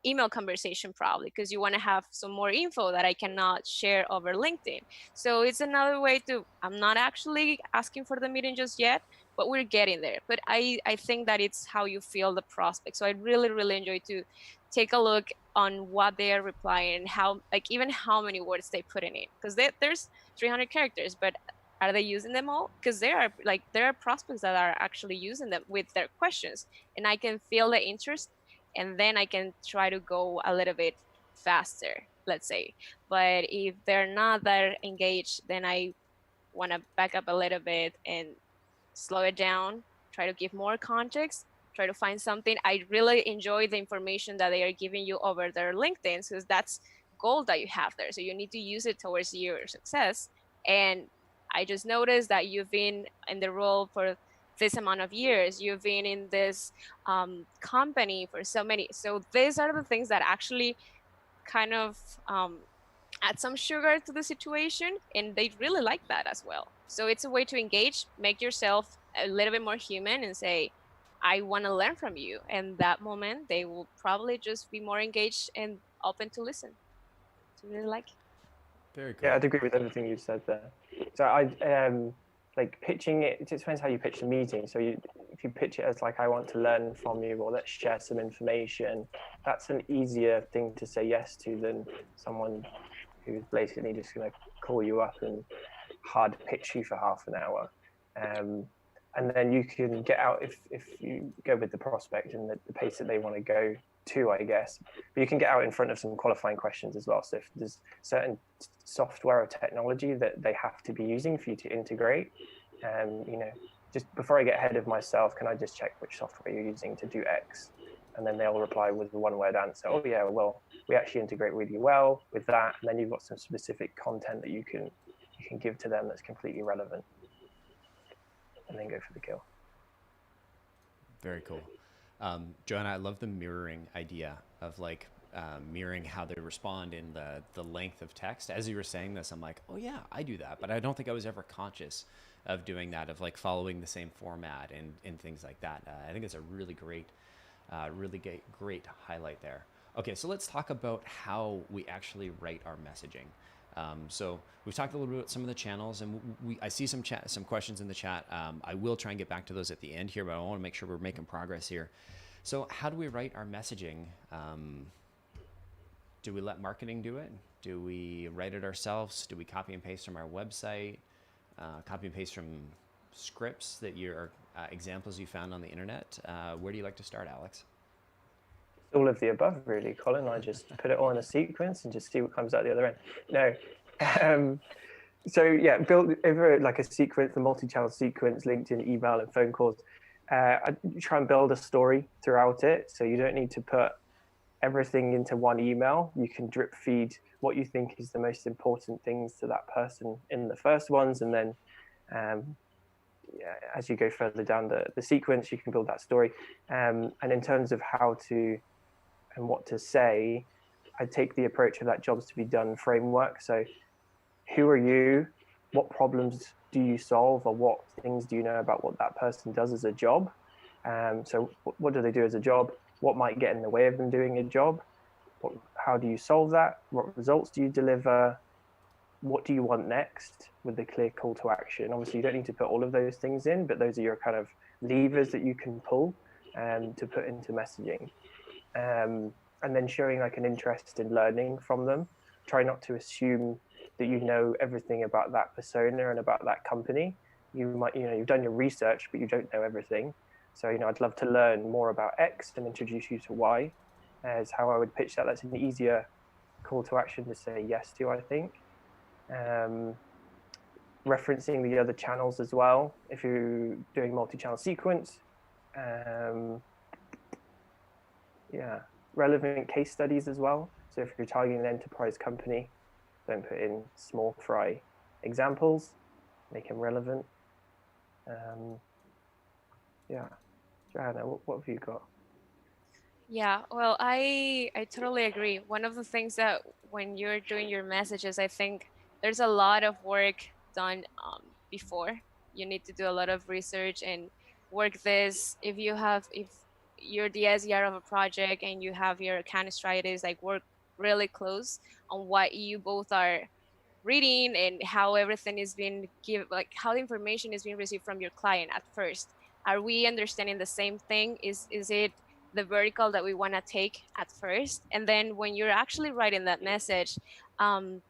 email conversation, probably because you want to have some more info that I cannot share over LinkedIn. So it's another way to, I'm not actually asking for the meeting just yet, but we're getting there. But I think that it's how you feel the prospect. So I really, really enjoy to take a look on what they are replying and how, like, even how many words they put in it. Because there's 300 characters, but are they using them all? Because there are prospects that are actually using them with their questions, and I can feel the interest, and then I can try to go a little bit faster, let's say. But if they're not that engaged, then I want to back up a little bit and slow it down, try to give more context, try to find something. I really enjoy the information that they are giving you over their LinkedIn, because that's gold that you have there. So you need to use it towards your success. And I just noticed that you've been in the role for this amount of years. You've been in this company for so many. So these are the things that actually kind of add some sugar to the situation, and they really like that as well. So it's a way to engage, make yourself a little bit more human, and say, I want to learn from you. And that moment they will probably just be more engaged and open to listen. So really like it.
Very
Yeah,
cool.
I'd agree with everything you said there. So like pitching it. It just depends how you pitch the meeting. So if you pitch it as like, I want to learn from you, or let's share some information, that's an easier thing to say yes to than someone who's basically just going to call you up and hard pitch you for half an hour. And then you can get out if you go with the prospect and the pace that they want to go to, I guess. But you can get out in front of some qualifying questions as well. So if there's certain software or technology that they have to be using for you to integrate, just before I get ahead of myself, can I just check which software you're using to do X? And then they'll reply with a one-word answer. Oh yeah, well, we actually integrate really well with that. And then you've got some specific content that you can give to them that's completely relevant, and then go for the kill.
Very cool. Joanna, I love the mirroring idea of like mirroring how they respond in the length of text. As you were saying this, I'm like, oh yeah, I do that, but I don't think I was ever conscious of doing that, of like following the same format and things like that. I think it's a really great highlight there. Okay, so let's talk about how we actually write our messaging. So we've talked a little bit about some of the channels, and I see some questions in the chat. I will try and get back to those at the end here, but I want to make sure we're making progress here. So how do we write our messaging? Do we let marketing do it? Do we write it ourselves? Do we copy and paste from our website? Copy and paste from scripts that you're examples you found on the internet? Where do you like to start, Alex?
All of the above, really, Colin. I just put it all in a sequence and just see what comes out the other end. No. So yeah, build over like a sequence, a multi-channel sequence, LinkedIn, email, and phone calls. I try and build a story throughout it, so you don't need to put everything into one email. You can drip feed what you think is the most important things to that person in the first ones, and then as you go further down the sequence, you can build that story. And in terms of how to and what to say, I take the approach of that jobs to be done framework. So who are you? What problems do you solve, or what things do you know about what that person does as a job? So what do they do as a job? What might get in the way of them doing a job? How do you solve that? What results do you deliver? What do you want next, with a clear call to action? Obviously, you don't need to put all of those things in, but those are your kind of levers that you can pull to put into messaging. And then showing like an interest in learning from them. Try not to assume that you know everything about that persona and about that company. You've done your research, but you don't know everything. So, I'd love to learn more about X and introduce you to Y, as how I would pitch that. That's an easier call to action to say yes to, I think. Referencing the other channels as well, if you're doing multi-channel sequence. Relevant case studies as well. So if you're targeting an enterprise company, don't put in small fry examples, make them relevant. Joanna, what have you got?
Yeah, well, I totally agree. One of the things that when you're doing your messages, I think there's a lot of work done before. You need to do a lot of research and work this. If you're the SDR of a project and you have your account strategist like work really close on what you both are reading and how everything is being give like how the information is being received from your client at first. Are we understanding the same thing? Is it the vertical that we want to take at first? And then when you're actually writing that message,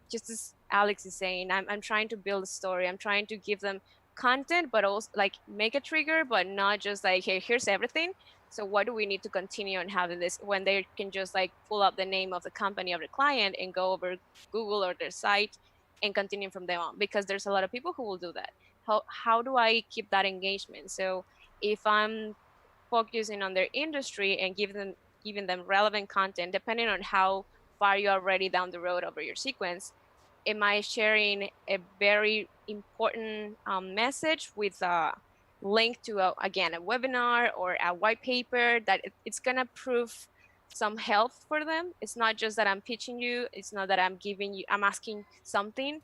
just as Alex is saying, I'm trying to build a story. I'm trying to give them content, but also like make a trigger, but not just like, hey, here's everything. So what do we need to continue on having this when they can just like pull up the name of the company of the client and go over Google or their site and continue from there on? Because there's a lot of people who will do that. How do I keep that engagement? So if I'm focusing on their industry and giving them relevant content, depending on how far you're already down the road over your sequence, am I sharing a very important message with a link to again a webinar or a white paper that it's gonna prove some help for them? It's not just that I'm pitching you, it's not that I'm asking something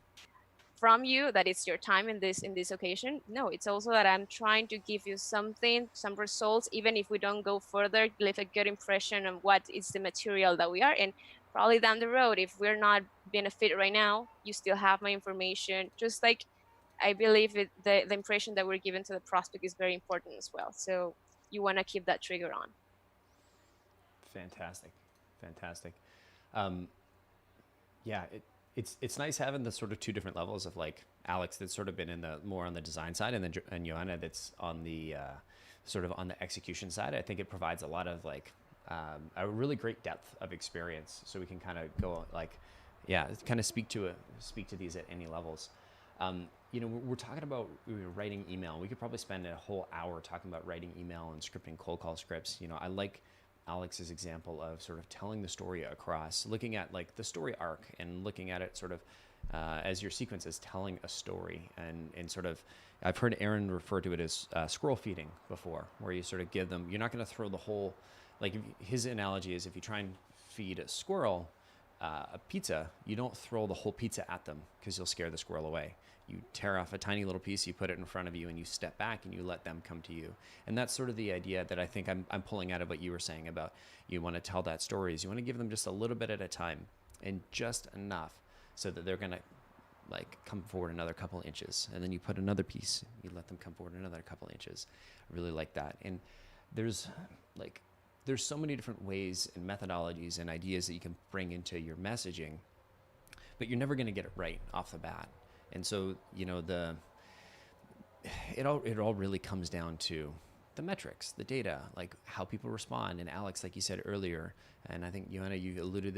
from you that it's your time in this occasion. No, it's also that I'm trying to give you something, some results, even if we don't go further, leave a good impression on what is the material that we are. And probably down the road, if we're not being a fit right now, you still have my information. Just like I believe the impression that we're given to the prospect is very important as well. So you want to keep that trigger on.
Fantastic, fantastic. Um, yeah, it's nice having the sort of two different levels of like Alex that's sort of been in the more on the design side, and then and Joanna that's on the sort of on the execution side. I think it provides a lot of like a really great depth of experience, so we can kind of go like, yeah, kind of speak to these at any levels. You know, we're talking about writing email. We could probably spend a whole hour talking about writing email and scripting cold call scripts. You know, I like Alex's example of sort of telling the story across, looking at like the story arc and looking at it sort of as your sequence is telling a story, and sort of, I've heard Aaron refer to it as squirrel feeding before, where you sort of give them, you're not going to throw the whole, like his analogy is if you try and feed a squirrel a pizza, you don't throw the whole pizza at them because you'll scare the squirrel away. You tear off a tiny little piece, you put it in front of you, and you step back and you let them come to you. And that's sort of the idea that I think I'm pulling out of what you were saying about you want to tell that story is you want to give them just a little bit at a time and just enough so that they're going to like come forward another couple inches. And then you put another piece, you let them come forward another couple inches. I really like that. And there's so many different ways and methodologies and ideas that you can bring into your messaging, but you're never going to get it right off the bat. And so, you know, it all really comes down to the metrics, the data, like how people respond. And Alex, like you said earlier, and I think Joanna, you alluded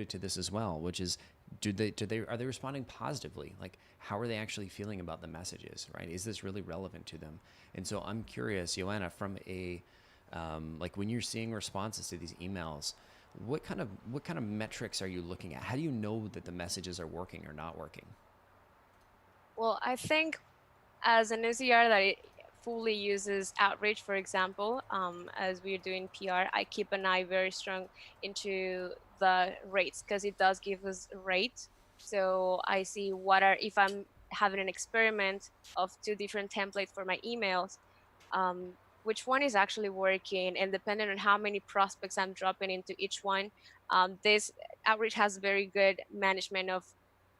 to this as well, which is, are they responding positively? Like, how are they actually feeling about the messages, right? Is this really relevant to them? And so I'm curious, Joanna, from a like when you're seeing responses to these emails, what kind of metrics are you looking at? How do you know that the messages are working or not working?
Well, I think as an SDR that it fully uses outreach, for example, as we're doing PR, I keep an eye very strong into the rates because it does give us a rate. So I see if I'm having an experiment of 2 different templates for my emails, which one is actually working, and depending on how many prospects I'm dropping into each one, this outreach has very good management of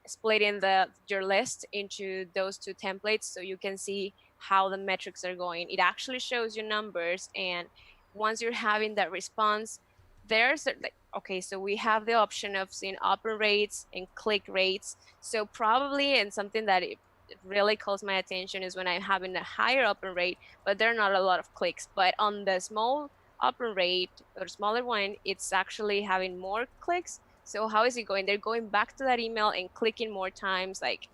splitting your list into those 2 templates so you can see how the metrics are going. It actually shows you numbers, and once you're having that response, there's like, okay, so we have the option of seeing open rates and click rates. So probably, and something that it really calls my attention is when I'm having a higher open rate, but there are not a lot of clicks. But on the small open rate or smaller one, it's actually having more clicks. So how is it going? They're going back to that email and clicking more times. Like,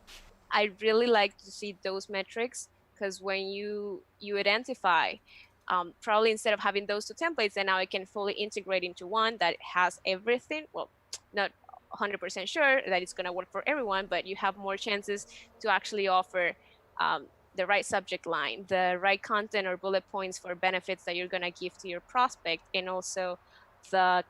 I really like to see those metrics, because when you identify, probably instead of having those 2 templates, then now I can fully integrate into one that has everything. Well, not 100% sure that it's going to work for everyone, but you have more chances to actually offer the right subject line, the right content or bullet points for benefits that you're going to give to your prospect, and also the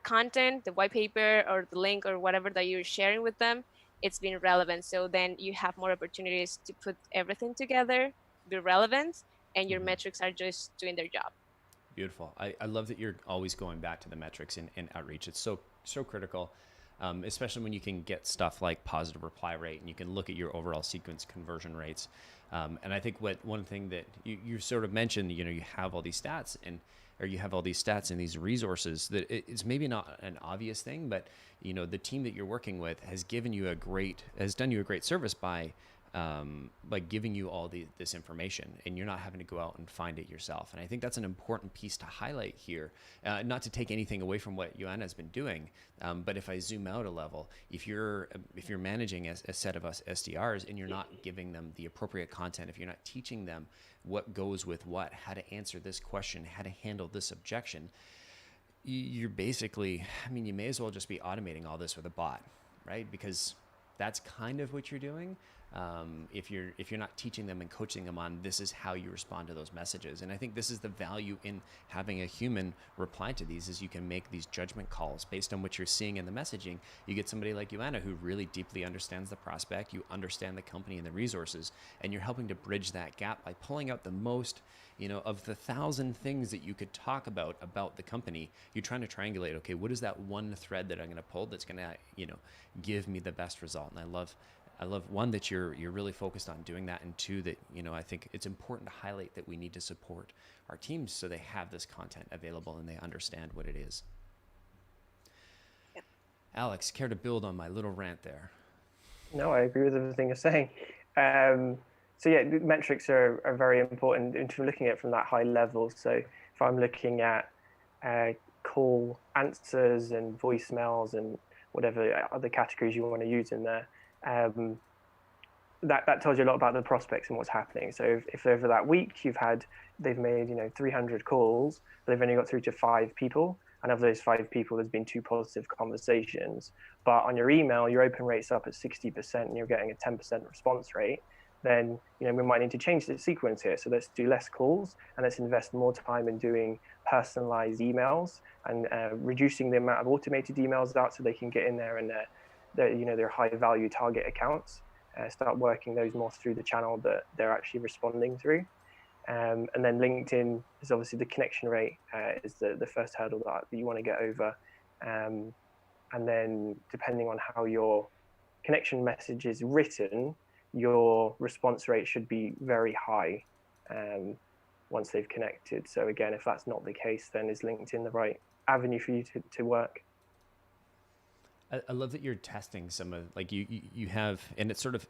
content, the white paper or the link or whatever that you're sharing with them, it's been relevant. So then you have more opportunities to put everything together, be relevant, and your metrics are just doing their job.
Beautiful. I love that you're always going back to the metrics in outreach. It's so critical, especially when you can get stuff like positive reply rate and you can look at your overall sequence conversion rates. And I think one thing that you sort of mentioned, you have all these stats or you have all these stats and these resources that it's maybe not an obvious thing, but the team that you're working with has done you a great service by giving you all this information, and you're not having to go out and find it yourself. And I think that's an important piece to highlight here, not to take anything away from what Joanna has been doing. But if I zoom out a level, if you're managing a set of us SDRs and you're not giving them the appropriate content, if you're not teaching them what goes with what, how to answer this question, how to handle this objection, you're basically, you may as well just be automating all this with a bot, right? Because that's kind of what you're doing. If you're not teaching them and coaching them on this is how you respond to those messages. And I think this is the value in having a human reply to these, is you can make these judgment calls based on what you're seeing in the messaging. You get somebody like Joanna who really deeply understands the prospect, you understand the company and the resources, and you're helping to bridge that gap by pulling out the most, of the 1,000 things that you could talk about the company. You're trying to triangulate, okay, what is that one thread that I'm going to pull that's going to, give me the best result? And I love one that you're really focused on doing that, and two that I think it's important to highlight that we need to support our teams so they have this content available and they understand what it is.
Yep.
Alex, care to build on my little rant there?
No, I agree with everything you're saying. So yeah, metrics are very important if you're looking at it from that high level. So if I'm looking at call answers and voicemails and whatever other categories you want to use in there, that tells you a lot about the prospects and what's happening. So if over that week they've made 300 calls, but they've only got through to 5 people, and of those 5 people there's been 2 positive conversations, but on your email your open rate's up at 60% and you're getting a 10% response rate, then we might need to change the sequence here. So let's do less calls and let's invest more time in doing personalized emails and reducing the amount of automated emails out so they can get in there and their high value target accounts, start working those more through the channel that they're actually responding through. And then LinkedIn is obviously the connection rate is the first hurdle that you want to get over. And then depending on how your connection message is written, your response rate should be very high once they've connected. So again, if that's not the case, then is LinkedIn the right avenue for you to work?
I love that you're testing some of, like you have, and it's sort of,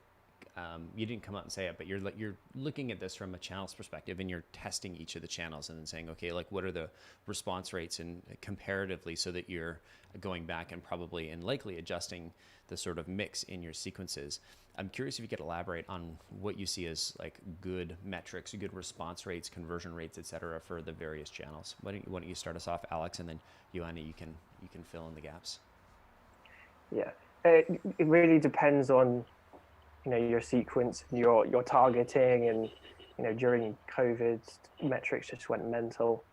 you didn't come out and say it, but you're looking at this from a channel's perspective, and you're testing each of the channels and then saying, okay, like what are the response rates and comparatively, so that you're going back and probably and likely adjusting the sort of mix in your sequences. I'm curious if you could elaborate on what you see as like good metrics, good response rates, conversion rates, et cetera, for the various channels. Why don't you start us off, Alex, and then Joanna, you can fill in the gaps.
Yeah, it really depends on your sequence, your targeting, and during COVID, metrics just went mental.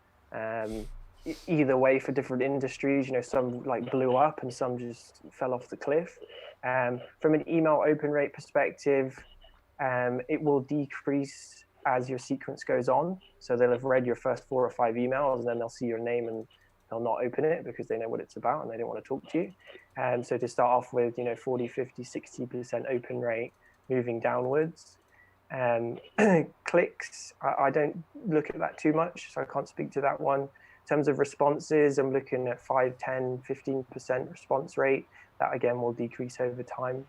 Either way for different industries, some like blew up and some just fell off the cliff. From an email open rate perspective, it will decrease as your sequence goes on. So they'll have read your first 4 or 5 emails, and then they'll see your name and they'll not open it because they know what it's about and they don't want to talk to you. So to start off with, 40, 50, 60% open rate moving downwards. Clicks, I don't look at that too much, so I can't speak to that one. In terms of responses, I'm looking at 5, 10, 15% response rate. That again will decrease over time.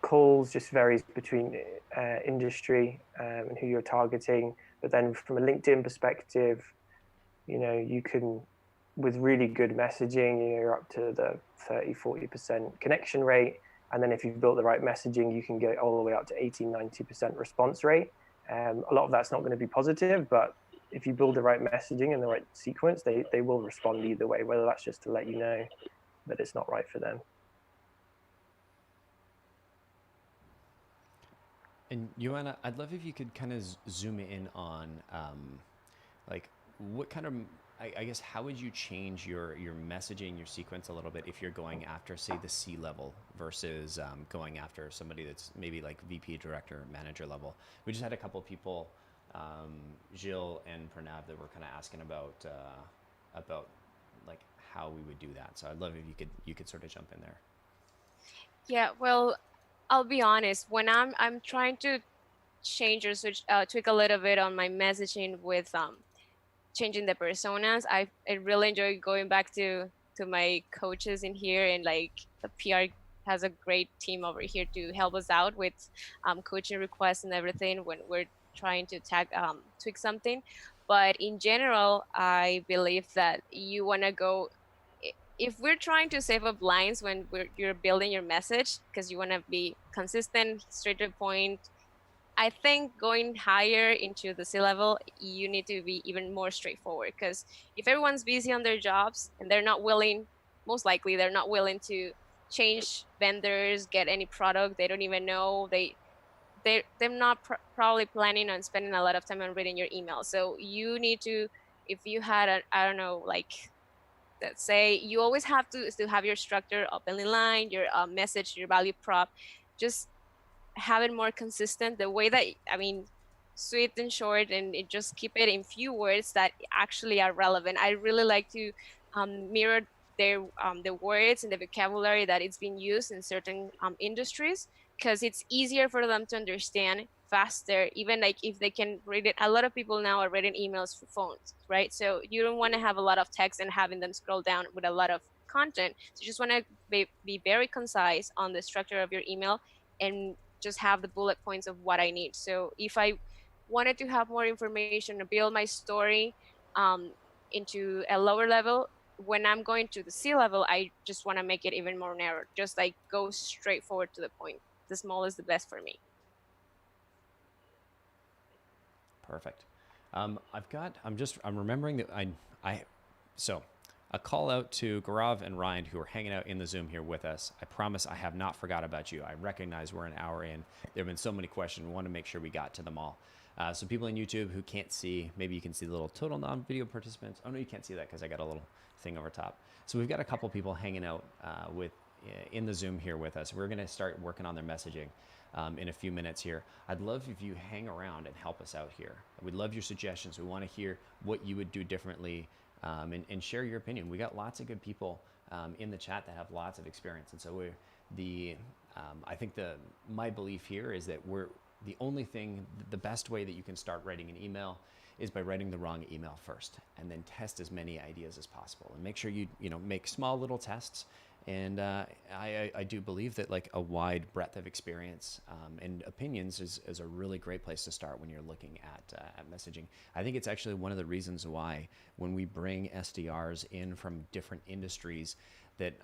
Calls just varies between industry and who you're targeting. But then from a LinkedIn perspective, you can, with really good messaging, you're up to the 30, 40% connection rate. And then if you've built the right messaging, you can get all the way up to 80, 90% response rate. A lot of that's not going to be positive, but if you build the right messaging and the right sequence, they will respond either way, whether that's just to let you know that it's not right for them.
And Joanna, I'd love if you could kind of zoom in on like what kind of, I guess, how would you change your messaging, your sequence a little bit if you're going after, say, the C level versus going after somebody that's maybe like VP, director, manager level? We just had a couple of people Jill and Pranav that were kind of asking about like how we would do that. So I'd love if you could sort of jump in there.
Yeah, well, I'll be honest. When I'm trying to change or switch, tweak a little bit on my messaging with changing the personas, I really enjoy going back to my coaches in here, and like the PR has a great team over here to help us out with coaching requests and everything when we're trying to tweak something. But in general, I believe that you want to go, if we're trying to save up lines when you're building your message because you want to be consistent, straight to the point, I think going higher into the C level, you need to be even more straightforward, because if everyone's busy on their jobs and they're not willing, most likely they're not willing to change vendors, get any product they don't even know, they're not probably planning on spending a lot of time on reading your email. So you need to, if you had a, I don't know, like, let's say you always have to still have your structure up in line, your message, your value prop, just have it more consistent, the way that, I mean, sweet and short, and it just keep it in few words that actually are relevant. I really like to mirror the words and the vocabulary that it's been used in certain industries, because it's easier for them to understand faster, even like if they can read it. A lot of people now are reading emails for phones, right? So you don't want to have a lot of text and having them scroll down with a lot of content. So you just want to be very concise on the structure of your email, and just have the bullet points of what I need. So if I wanted to have more information or build my story um, into a lower level, when I'm going to the C level, I just want to make it even more narrow. Just like go straight forward to the point. The small is the best for me.
Perfect. I'm remembering that so a call out to Gaurav and Ryan who are hanging out in the Zoom here with us. I promise I have not forgot about you. I recognize we're an hour in. There have been so many questions. We want to make sure we got to them all. So people in YouTube who can't see, maybe you can see the little total non-video participants. Oh no, you can't see that because I got a little thing over top. So we've got a couple people hanging out in the Zoom here with us. We're going to start working on their messaging in a few minutes here. I'd love if you hang around and help us out here. We'd love your suggestions. We want to hear what you would do differently, and share your opinion. We got lots of good people in the chat that have lots of experience, and so I think my belief here is that the best way that you can start writing an email is by writing the wrong email first, and then test as many ideas as possible, and make sure you make small little tests. And I do believe that like a wide breadth of experience and opinions is a really great place to start when you're looking at messaging. I think it's actually one of the reasons why when we bring SDRs in from different industries that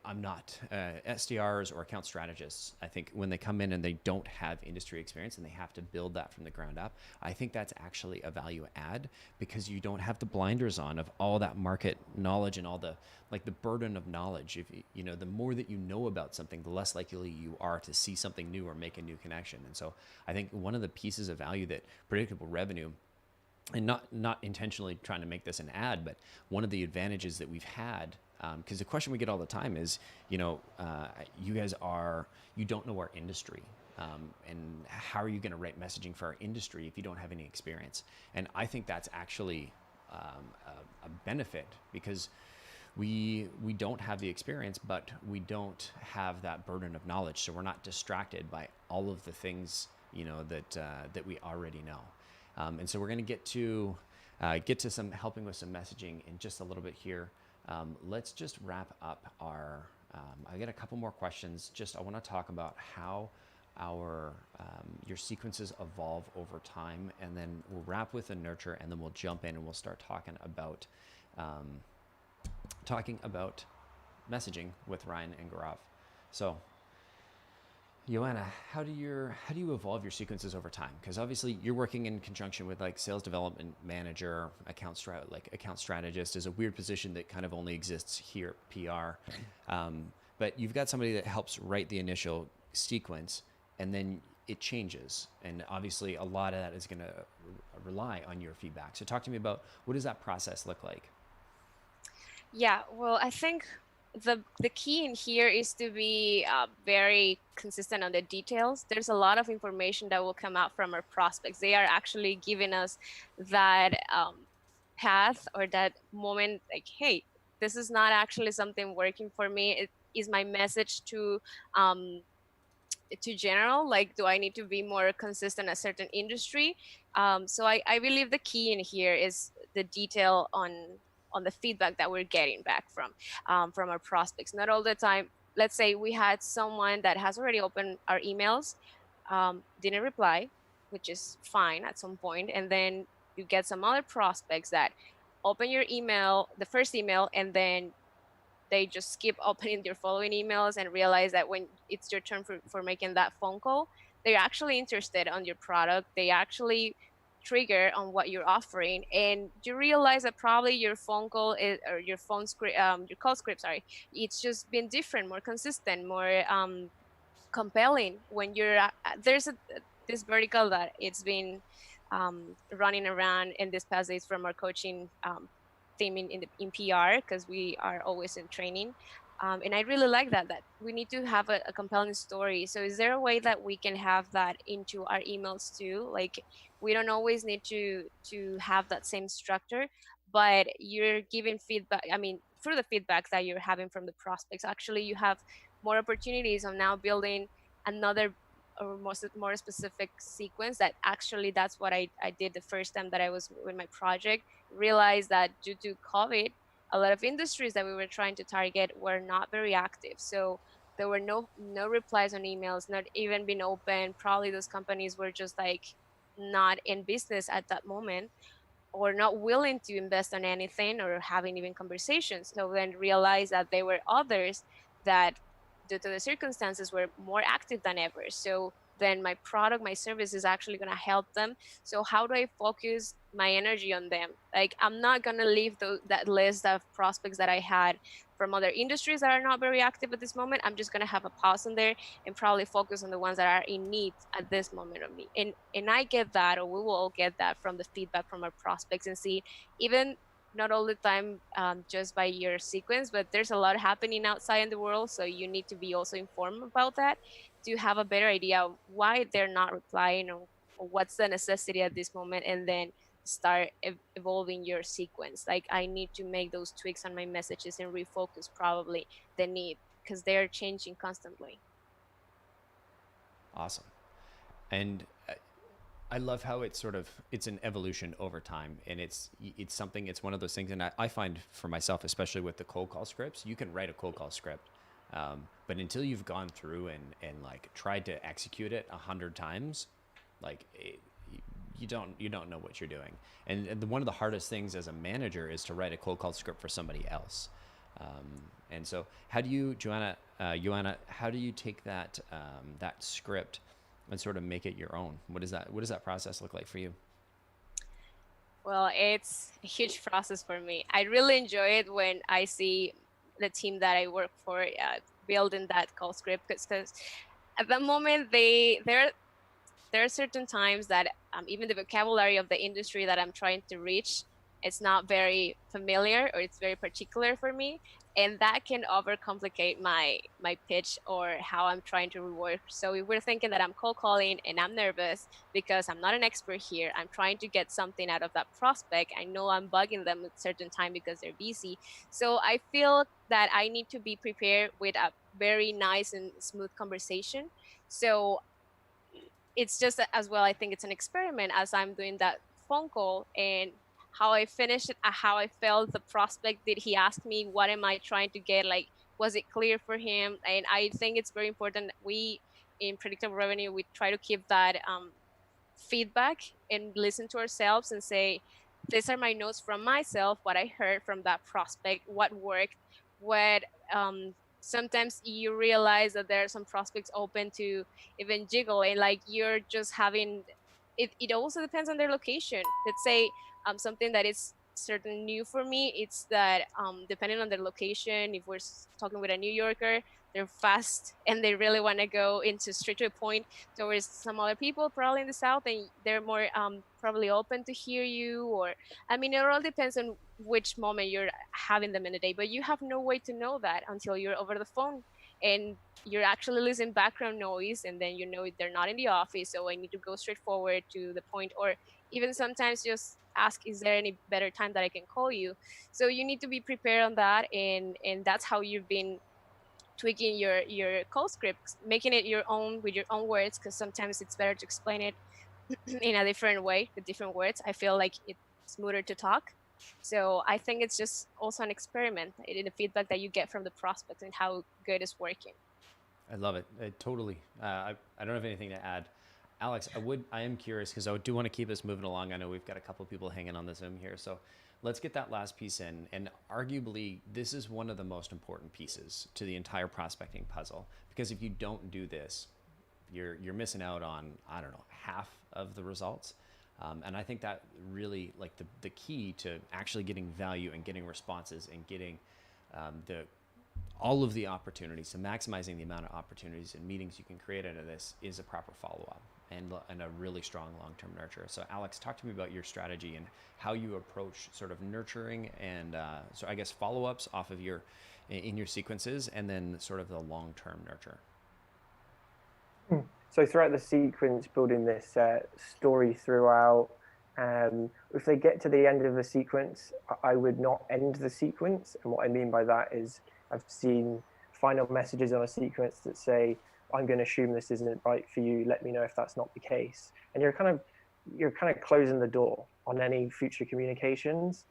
I'm not SDRs or account strategists. I think when they come in and they don't have industry experience and they have to build that from the ground up, I think that's actually a value add, because you don't have the blinders on of all that market knowledge and all the burden of knowledge. If the more that you know about something, the less likely you are to see something new or make a new connection. And so I think one of the pieces of value that predictable revenue, and not intentionally trying to make this an ad, but one of the advantages that we've had, because the question we get all the time is, you guys you don't know our industry, and how are you going to write messaging for our industry if you don't have any experience? And I think that's actually a benefit, because we don't have the experience, but we don't have that burden of knowledge, so we're not distracted by all of the things that we already know. And so we're going to get to some helping with some messaging in just a little bit here. Let's just wrap up I got a couple more questions. I want to talk about how your sequences evolve over time, and then we'll wrap with a nurture, and then we'll jump in and we'll start talking about messaging with Ryan and Gaurav. So, Joanna, how do you evolve your sequences over time? Because obviously you're working in conjunction with like sales development manager, account strategist is a weird position that kind of only exists here at PR. But you've got somebody that helps write the initial sequence, and then it changes. And obviously a lot of that is going to rely on your feedback. So talk to me about, what does that process look like?
Yeah, well, I think the key in here is to be very consistent on the details. There's a lot of information that will come out from our prospects. They are actually giving us that path or that moment, like, hey, this is not actually something working for me. It is my message um, to general, like, do I need to be more consistent a certain industry? So I believe the key in here is the detail on the feedback that we're getting back from our prospects. Not all the time. Let's say we had someone that has already opened our emails, didn't reply, which is fine at some point, and then you get some other prospects that open your email, the first email, and then they just skip opening their following emails and realize that when it's your turn for making that phone call, they're actually interested on your product. They actually trigger on what you're offering, and you realize that probably your phone call is, or your phone script, your call script, sorry, it's just been different, more consistent, more compelling when you're there's this vertical that it's been running around in this past days from our coaching theme in PR, because we are always in training, and I really like that we need to have a compelling story. So is there a way that we can have that into our emails too? Like, we don't always need to have that same structure, but you're giving feedback, I mean, through the feedback that you're having from the prospects, actually you have more opportunities of now building another or more specific sequence. That actually, that's what I did the first time that I was with my project. Realized that due to COVID, a lot of industries that we were trying to target were not very active. So there were no replies on emails, not even been open. Probably those companies were just like not in business at that moment, or not willing to invest on anything, or having even conversations. So then realized that there were others that, due to the circumstances, were more active than ever. So then my product, my service is actually going to help them. So how do I focus my energy on them? Like, I'm not going to leave that list of prospects that I had from other industries that are not very active at this moment. I'm just going to have a pause on there and probably focus on the ones that are in need at this moment of me. And I get that, or we will all get that from the feedback from our prospects, and see, even not all the time just by your sequence, but there's a lot happening outside in the world. So you need to be also informed about that to have a better idea of why they're not replying, or what's the necessity at this moment, and then start evolving your sequence. Like, I need to make those tweaks on my messages and refocus probably the need, because they're changing constantly.
Awesome. And I love how it's an evolution over time, and it's something, it's one of those things. And I find for myself, especially with the cold call scripts, you can write a cold call script, but until you've gone through and like tried to execute it 100 times, like you don't know what you're doing. And one of the hardest things as a manager is to write a cold call script for somebody else. And so, how do you, Joanna, how do you take that script and sort of make it your own? What does that process look like for you?
Well, it's a huge process for me. I really enjoy it when I see the team that I work for building that call script, because at the moment there are certain times that even the vocabulary of the industry that I'm trying to reach, it's not very familiar, or it's very particular for me, and that can overcomplicate my pitch or how I'm trying to rework. So if we're thinking that I'm cold calling and I'm nervous because I'm not an expert here, I'm trying to get something out of that prospect. I know I'm bugging them at a certain time because they're busy. So I feel that I need to be prepared with a very nice and smooth conversation. So it's just as well, I think it's an experiment as I'm doing that phone call, and how I finished it, how I felt the prospect. Did he ask me what am I trying to get? Like, was it clear for him? And I think it's very important, we in predictable revenue, we try to keep that feedback and listen to ourselves and say, these are my notes from myself, what I heard from that prospect, what worked, what sometimes you realize that there are some prospects open to even jiggle, and like you're just having it also depends on their location. Let's say something that is certain new for me, it's that depending on their location, if we're talking with a New Yorker, they're fast and they really want to go into straight to the point towards some other people probably in the south, and they're more probably open to hear you. Or I mean, it all depends on which moment you're having them in the day, but you have no way to know that until you're over the phone and you're actually listening background noise, and then you know they're not in the office, so I need to go straight forward to the point. Or even sometimes just ask, is there any better time that I can call you? So you need to be prepared on that, and that's how you've been tweaking your call script, making it your own with your own words, because sometimes it's better to explain it in a different way with different words. I feel like it's smoother to talk. So I think it's just also an experiment in the feedback that you get from the prospect and how good it's working.
I love it. Totally. I don't have anything to add. Alex, I am curious because I do want to keep this moving along. I know we've got a couple of people hanging on the Zoom here. So let's get that last piece in. And arguably, this is one of the most important pieces to the entire prospecting puzzle, because if you don't do this, you're missing out on, I don't know, half of the results. And I think that really, like, the key to actually getting value and getting responses and getting all of the opportunities, so maximizing the amount of opportunities and meetings you can create out of this, is a proper follow-up and a really strong long-term nurture. So Alex, talk to me about your strategy and how you approach sort of nurturing and so I guess follow-ups off of in your sequences, and then sort of the long-term nurture.
So throughout the sequence, building this story throughout, if they get to the end of the sequence, I would not end the sequence. And what I mean by that is I've seen final messages on a sequence that say, I'm going to assume this isn't right for you. Let me know if that's not the case. And you're kind of closing the door on any future communications.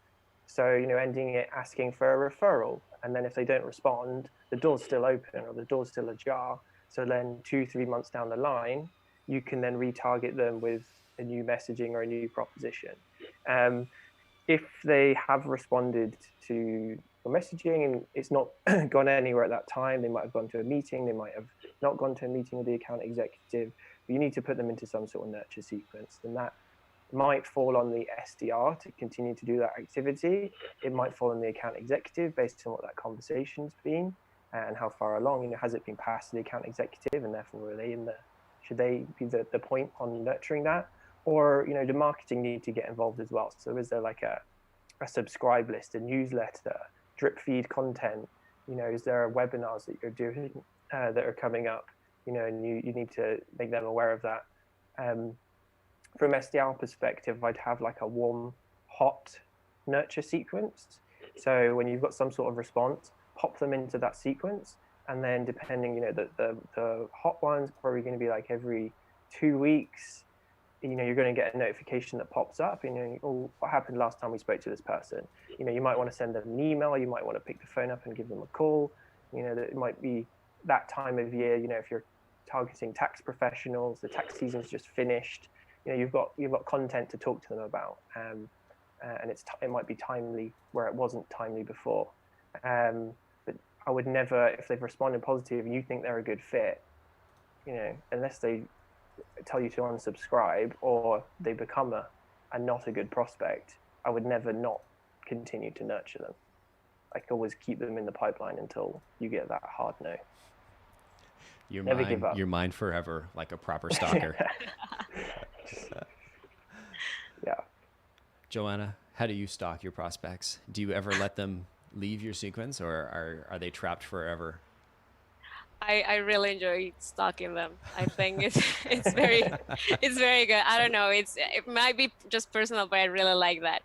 So, ending it, asking for a referral. And then if they don't respond, the door's still open or the door's still ajar. So then 2-3 months down the line, you can then retarget them with a new messaging or a new proposition. If they have responded to your messaging and it's not gone anywhere at that time, they might have gone to a meeting, they might have not gone to a meeting with the account executive, but you need to put them into some sort of nurture sequence. And that might fall on the SDR to continue to do that activity. It might fall on the account executive based on what that conversation's been and how far along. Has it been passed to the account executive, and therefore really should they be the point on nurturing that? Or do marketing need to get involved as well? So is there like a subscribe list, a newsletter, drip feed content? Is there webinars that you're doing that are coming up? And you need to make them aware of that. From SDR perspective, I'd have like a warm, hot nurture sequence. So when you've got some sort of response, pop them into that sequence. And then depending, the hot one's probably going to be like every 2 weeks. You're going to get a notification that pops up. Oh, what happened last time we spoke to this person? You might want to send them an email. You might want to pick the phone up and give them a call. It might be that time of year. If you're targeting tax professionals, the tax season's just finished. You've got content to talk to them about, and it might be timely where it wasn't timely before. But I would never, if they've responded positive and you think they're a good fit, unless they tell you to unsubscribe or they become a not a good prospect, I would never not continue to nurture them. I could always keep them in the pipeline until you get that hard no.
You're mine forever, like a proper stalker.
Yeah.
Joanna, how do you stalk your prospects? Do you ever let them leave your sequence, or are they trapped forever?
I really enjoy stalking them. I think it's very good. I don't know. It might be just personal, but I really like that.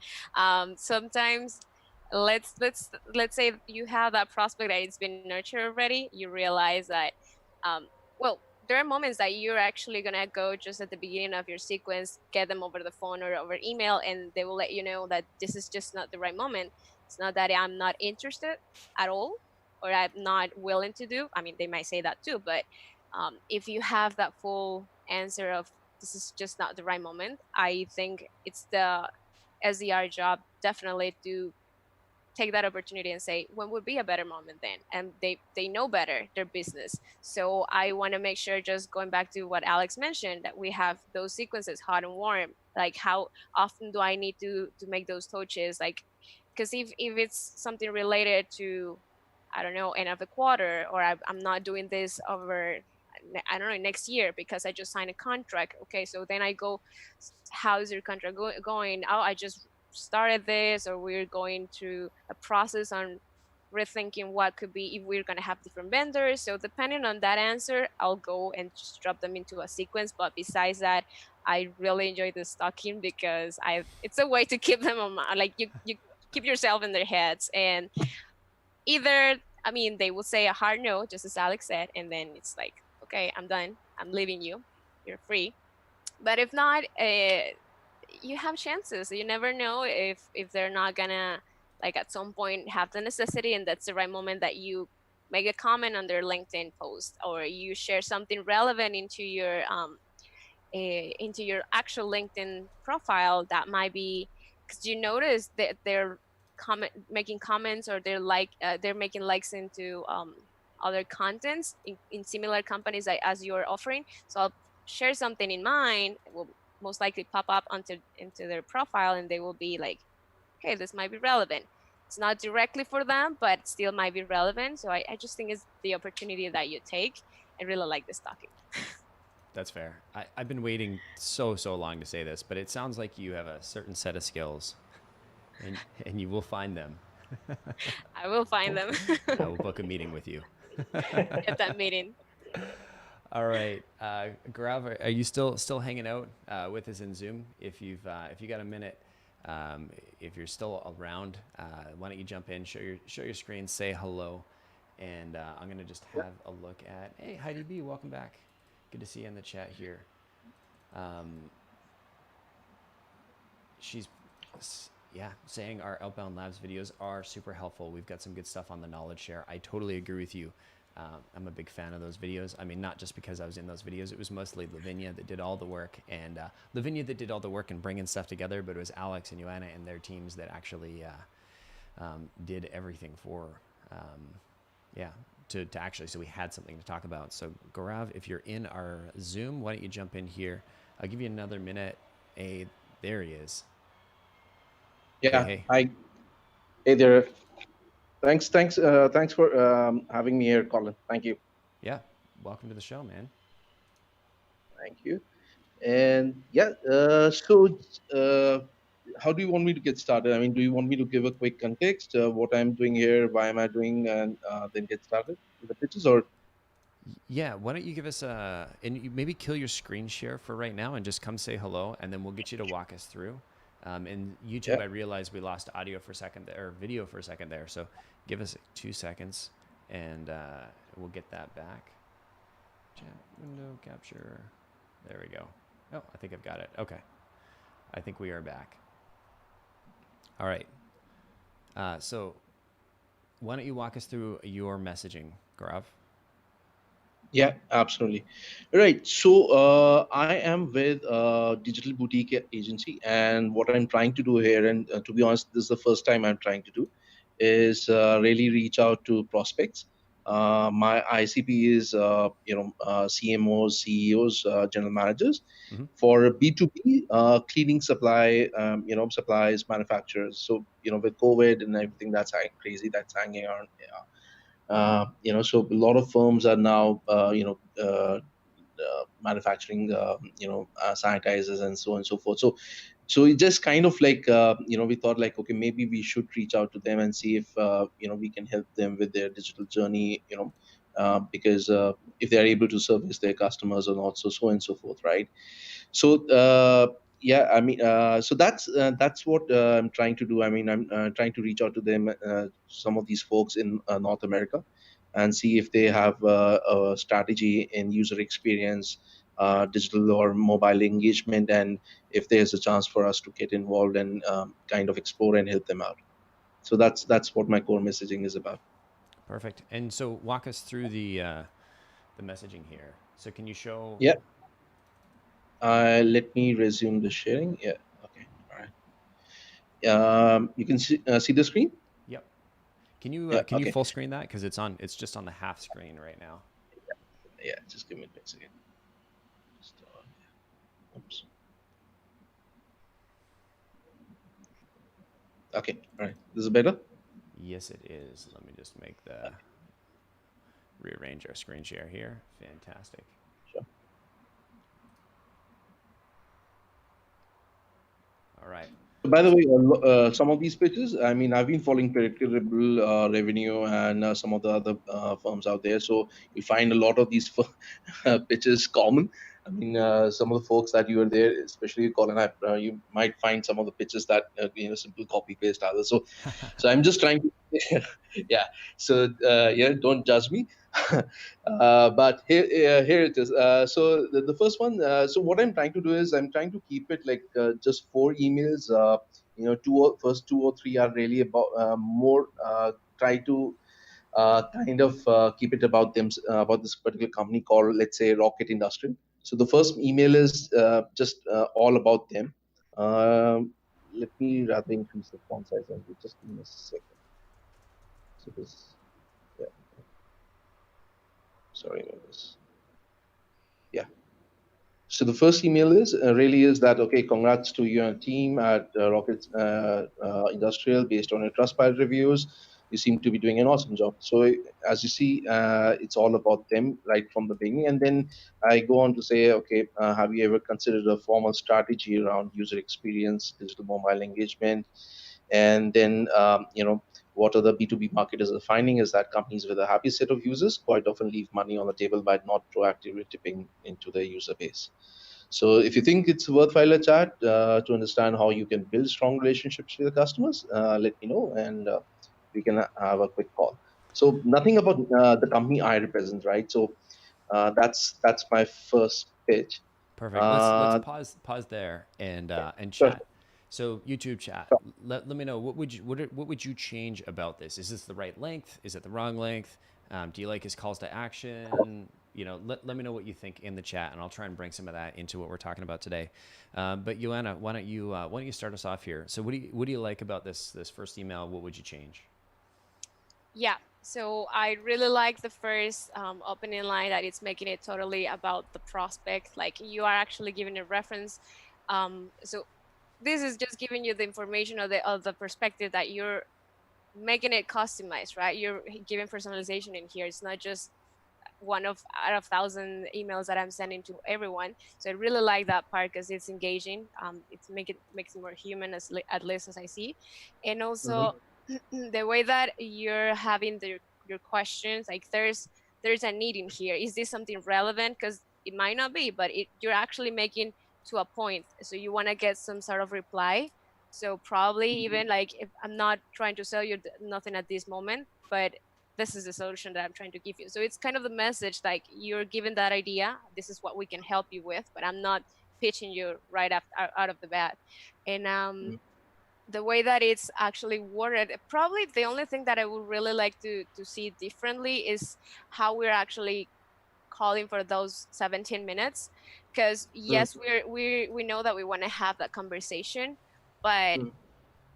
Sometimes let's say you have that prospect that it's been nurtured already. You realize that well, there are moments that you're actually gonna go just at the beginning of your sequence, get them over the phone or over email, and they will let you know that this is just not the right moment. It's not that I'm not interested at all or I'm not willing to do. I mean, they might say that too, but if you have that full answer of this is just not the right moment, I think it's the SDR job definitely to take that opportunity and say, when would be a better moment then? And they know better their business. So I want to make sure, just going back to what Alex mentioned, that we have those sequences, hot and warm. Like, how often do I need to make those touches? Like, because if it's something related to I don't know, end of the quarter, or I'm not doing this over, I don't know, next year because I just signed a contract. Okay, so then I go, how is your contract going? Oh, I just started this, or we're going through a process on rethinking what could be if we're going to have different vendors. So depending on that answer, I'll go and just drop them into a sequence. But besides that, I really enjoy the stalking because it's a way to keep them on like you keep yourself in their heads. And either, I mean, they will say a hard no, just as Alex said, and then it's like, okay, I'm done, I'm leaving you, you're free. But if not, you have chances. You never know if they're not gonna, like, at some point have the necessity, and that's the right moment that you make a comment on their LinkedIn post, or you share something relevant into your actual LinkedIn profile that might be, because you notice that they're making comments, or they're making likes into other contents in similar companies as you're offering. So I'll share something in mine. It will most likely pop up into their profile, and they will be like, hey, this might be relevant. It's not directly for them, but still might be relevant. So I just think it's the opportunity that you take. I really like this talking.
That's fair. I've been waiting so long to say this, but it sounds like you have a certain set of skills, and you will find them.
I will find them.
I will book a meeting with you.
At that meeting.
All right, Gaurav, are you still hanging out with us in Zoom? If you got a minute, if you're still around, why don't you jump in, show your screen, say hello, and I'm gonna just have a look at. Hey, Heidi B, welcome back. Good to see you in the chat here. She's saying our Outbound Labs videos are super helpful. We've got some good stuff on the knowledge share. I totally agree with you. I'm a big fan of those videos. I mean, not just because I was in those videos. It was mostly Lavinia that did all the work, and Lavinia that did all the work and bringing stuff together, but it was Alex and Joanna and their teams that actually did everything for, to actually, so we had something to talk about. So Gaurav, if you're in our Zoom, why don't you jump in here? I'll give you another minute. Hey, there he is.
Yeah.
Hey.
Hi. Hey there. Thanks for having me here, Colin. Thank you.
Yeah. Welcome to the show, man.
Thank you. And how do you want me to get started? I mean, do you want me to give a quick context, what I'm doing here, why am I doing, and then get started with the pitches? Or
yeah, why don't you give us and you maybe kill your screen share for right now and just come say hello, and then we'll get you to walk us through. And YouTube, I realized we lost audio for a second there, or video for a second there. So give us 2 seconds, and we'll get that back. Chat window capture. There we go. Oh, I think I've got it. Okay. I think we are back. All right. So why don't you walk us through your messaging, Gaurav?
Yeah, absolutely. Right. So I am with a digital boutique agency, and what I'm trying to do here, and to be honest, this is the first time I'm trying to do, is really reach out to prospects. My ICP is, CMOs, CEOs, general managers for B2B cleaning supply, supplies, manufacturers. So, with COVID and everything that's crazy, that's hanging around. So a lot of firms are now, manufacturing, sanitizers and so on and so forth. So it just kind of like, we thought like, okay, maybe we should reach out to them and see if, we can help them with their digital journey, because if they're able to service their customers or not, so on and so forth, right? So I mean, so that's what I'm trying to do. I mean, I'm trying to reach out to them, some of these folks in North America, and see if they have a strategy in user experience, digital or mobile engagement, and if there's a chance for us to get involved and kind of explore and help them out. So that's what my core messaging is about.
Perfect. And so walk us through the messaging here. So can you show?
Yeah. Let me resume the sharing. Yeah. Okay. All right. You can see the screen.
Yep. Can you
Yeah,
you
okay.
full screen that, because it's just on the half screen right now?
Yeah, just give me a second. Oops. Okay. All right. This is better.
Yes, it is. Let me just make the rearrange our screen share here. Fantastic.
Sure.
All right.
By the way, some of these pitches, I mean, I've been following predictable revenue and some of the other firms out there. So you find a lot of these pitches common. I mean, some of the folks that you are there, especially Colin, you might find some of the pitches that simple copy paste others. So I'm just trying to, yeah. So yeah, don't judge me. But here it is. So the first one. So what I'm trying to do is I'm trying to keep it like just 4 emails. First two or three are really about more. Try to kind of keep it about them about this particular company called, let's say, Rocket Industrial. So the first email is just all about them. Let me rather increase the font size and just give me a second. So this, yeah, sorry about this. Yeah. So the first email is really is that, okay, congrats to your team at Rocket Industrial based on your Trustpilot reviews. You seem to be doing an awesome job. So as you see, it's all about them right from the beginning. And then I go on to say, okay, have you ever considered a formal strategy around user experience, digital mobile engagement? And then, what other B2B marketers are finding is that companies with a happy set of users quite often leave money on the table by not proactively tipping into their user base. So if you think it's worthwhile a chat to understand how you can build strong relationships with the customers, let me know and we can have a quick call. So nothing about the company I represent, right? So that's my first pitch.
Perfect. Let's
Uh,
pause there and
sure,
chat. So YouTube chat, let me know what would you change about this? Is this the right length? Is it the wrong length? Do you like his calls to action? Let me know what you think in the chat, and I'll try and bring some of that into what we're talking about today. But Joanna, why don't you start us off here? So what do you like about this first email? What would you change?
Yeah, so I really like the first opening line that it's making it totally about the prospect. Like you are actually giving a reference. So this is just giving you the information of the perspective that you're making it customized, right? You're giving personalization in here. It's not just one of out of 1,000 emails that I'm sending to everyone. So I really like that part because it's engaging. Makes it more human at least as I see, and also the way that you're having your questions. Like there's a need in here. Is this something relevant? Because it might not be, but you're actually making to a point. So you want to get some sort of reply. So probably even like if I'm not trying to sell you nothing at this moment, but this is the solution that I'm trying to give you. So it's kind of the message like you're given that idea. This is what we can help you with, but I'm not pitching you right after out of the bat. And the way that it's actually worded, probably the only thing that I would really like to see differently is how we're actually calling for those 17 minutes. Because yes, we know that we want to have that conversation, but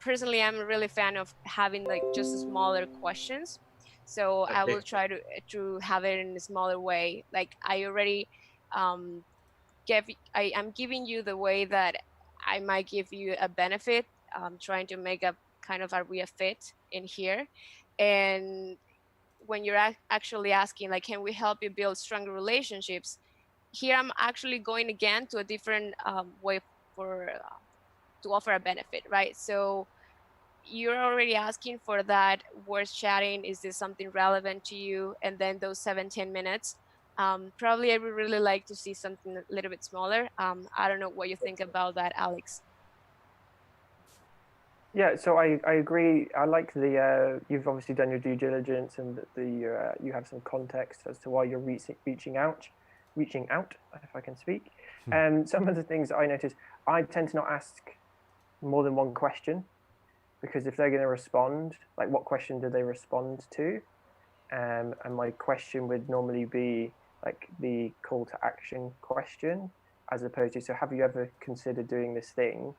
personally I'm really a fan of having like just smaller questions. So I will try to have it in a smaller way. Like I already um I'm giving you the way that I might give you a benefit. Trying to make a kind of a real fit in here. And when you're actually asking like, can we help you build stronger relationships, here I'm actually going again to a different way for to offer a benefit, right? So you're already asking for that worth chatting. Is this something relevant to you? And then those 17 minutes. Probably I would really like to see something a little bit smaller. I don't know what you think about that, Alex.
Yeah, so I agree. I like the you've obviously done your due diligence and you have some context as to why you're reaching out, if I can speak. And some of the things that I notice, I tend to not ask more than one question, because if they're going to respond, like what question do they respond to? And my question would normally be like the call to action question, as opposed to, so have you ever considered doing this thing?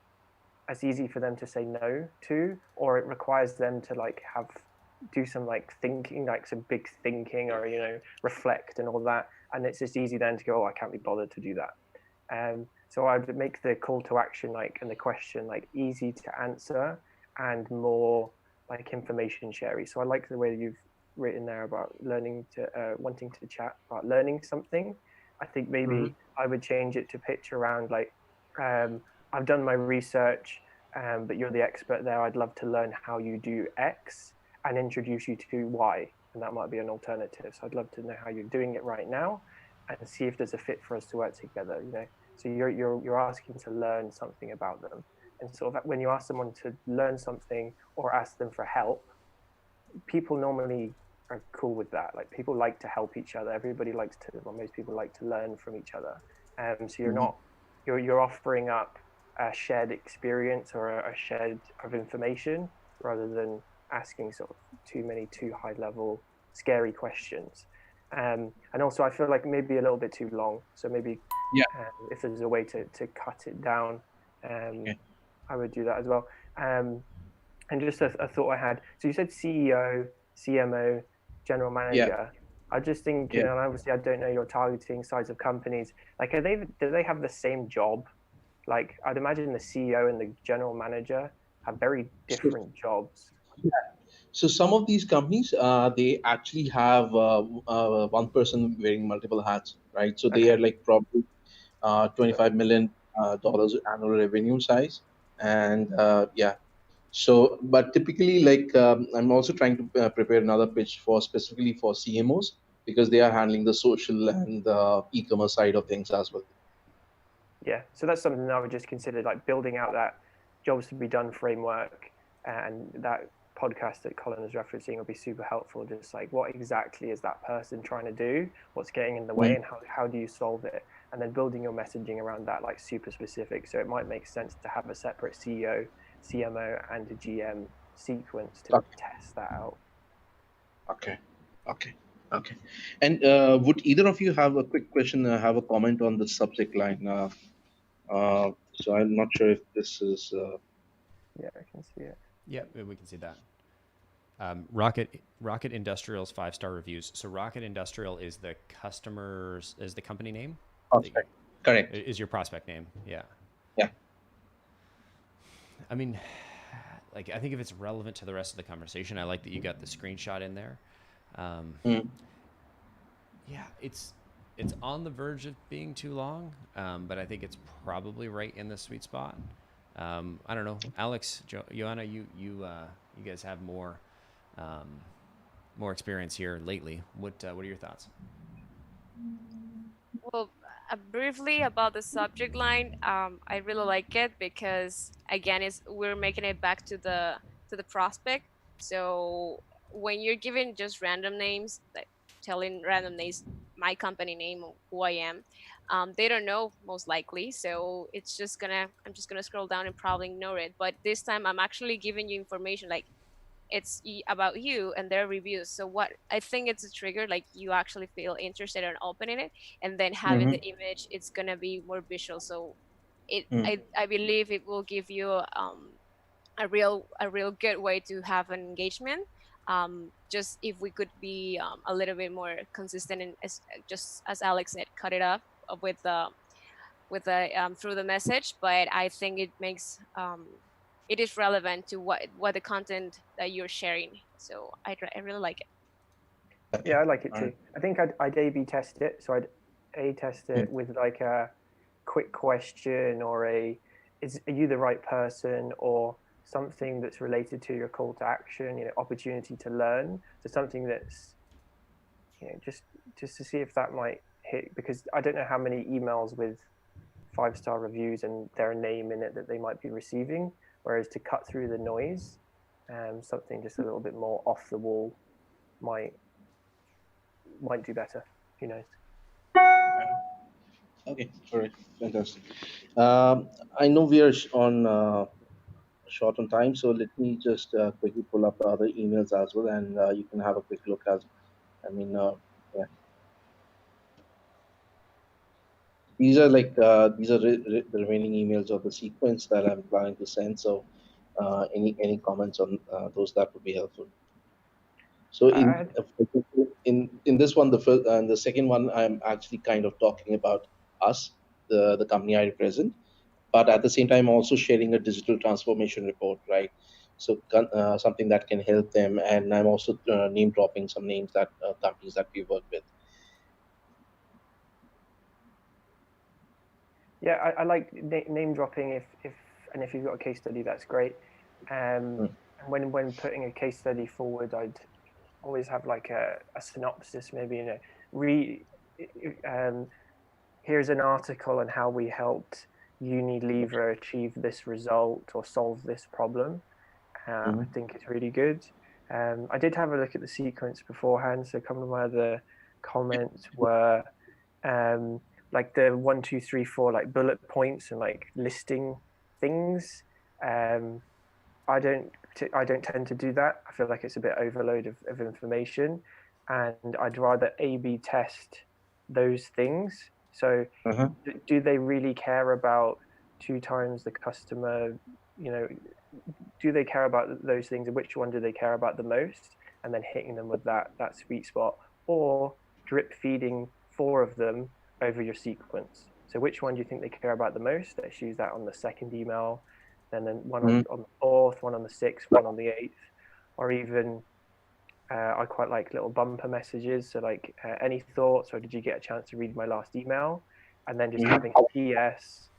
As easy for them to say no to, or it requires them to like do some like thinking, like some big thinking, or reflect and all that. And it's just easy then to go, oh, I can't be bothered to do that. So I'd make the call to action and the question easy to answer and more like information sharing. So I like the way you've written there about learning to wanting to chat about learning something. I think maybe I would change it to pitch around like I've done my research, but you're the expert there. I'd love to learn how you do X and introduce you to Y, and that might be an alternative. So I'd love to know how you're doing it right now, and see if there's a fit for us to work together. You know, so you're asking to learn something about them, and sort of when you ask someone to learn something or ask them for help, people normally are cool with that. Like people like to help each other. Everybody likes to, well, most people like to learn from each other. So you're not, you're offering up a shared experience or a shared of information rather than asking sort of too high level, scary questions. And also I feel like maybe a little bit too long. So maybe
Yeah.
if there's a way to cut it down,
Okay.
I would do that as well. And just a thought I had. So you said CEO, CMO, general manager. I just think,
Yeah.
and obviously I don't know your targeting size of companies. Like, do they have the same job? Like, I'd imagine the CEO and the general manager have very different jobs.
So some of these companies, they actually have one person wearing multiple hats, right? So they are
Okay.
like probably $25 million dollars annual revenue size, and yeah. So, but typically, like I'm also trying to prepare another pitch for specifically for CMOs because they are handling the social and the e-commerce side of things as well.
Yeah. So that's something that I would just consider, like building out that jobs to be done framework, and that podcast that Colin is referencing will be super helpful. Just like what exactly is that person trying to do? What's getting in the way, and how do you solve it? And then building your messaging around that, like super specific. So it might make sense to have a separate CEO, CMO, and a GM sequence to
Okay.
test that out.
Okay. Okay. Okay. And would either of you have a quick question, have a comment on the subject line? So I'm not sure if this is.
Yeah, I can see it.
Yeah, we can see that. Rocket Industrial's 5-star reviews. So Rocket Industrial is the company name?
Prospect. Correct.
Is your prospect name. Yeah.
Yeah.
I mean, like, I think if it's relevant to the rest of the conversation, I like that you got the screenshot in there. Yeah, it's on the verge of being too long, but I think it's probably right in the sweet spot. I don't know, Alex, Joanna, you guys have more experience here lately. What are your thoughts?
Well, briefly about the subject line, I really like it because again, we're making it back to the prospect. So when you're giving just random names, like telling random names, my company name, who I am, they don't know most likely. So I'm just gonna scroll down and probably ignore it. But this time, I'm actually giving you information like it's about you and their reviews. So what I think it's a trigger, like you actually feel interested in opening it, and then having the image, it's gonna be more visual. So I believe it will give you a real good way to have an engagement. Just if we could be a little bit more consistent and just as Alex said, cut it up with the through the message, but I think it makes it is relevant to what the content that you're sharing. So I really like it.
Yeah, I like it
All
too.
right.
I think I'd A/B test it. So I'd A test it with like a quick question or are you the right person, or something that's related to your call to action, opportunity to learn, to something that's, just to see if that might hit, because I don't know how many emails with 5-star reviews and their name in it that they might be receiving. Whereas to cut through the noise, something just a little bit more off the wall might do better. Who knows?
Okay. All right. Fantastic. I know we are short on time, so let me just quickly pull up the other emails as well, and you can have a quick look as. I mean, yeah. These are like the remaining emails of the sequence that I'm planning to send. So, any comments on those that would be helpful. So in this one, the first and the second one, I'm actually kind of talking about us, the company I represent, but at the same time also sharing a digital transformation report, right? So something that can help them. And I'm also name dropping some names that companies that we work with.
Yeah, I like name dropping. If you've got a case study, that's great. And when putting a case study forward, I'd always have like a synopsis, maybe, here's an article on how we helped Unilever achieve this result or solve this problem. I think it's really good. I did have a look at the sequence beforehand, so a couple of my other comments were like the 1, 2, 3, 4, like bullet points and like listing things. I don't tend to do that. I feel like it's a bit overload of information, and I'd rather A/B test those things. So, do they really care about 2 times the customer? You know, do they care about those things, and which one do they care about the most? And then hitting them with that sweet spot, or drip feeding 4 of them over your sequence. So, which one do you think they care about the most? Let's use that on the second email, and then one on the 4th, one on the 6th, one on the 8th, or even I quite like little bumper messages. So like, any thoughts, or did you get a chance to read my last email? And then just having a PS,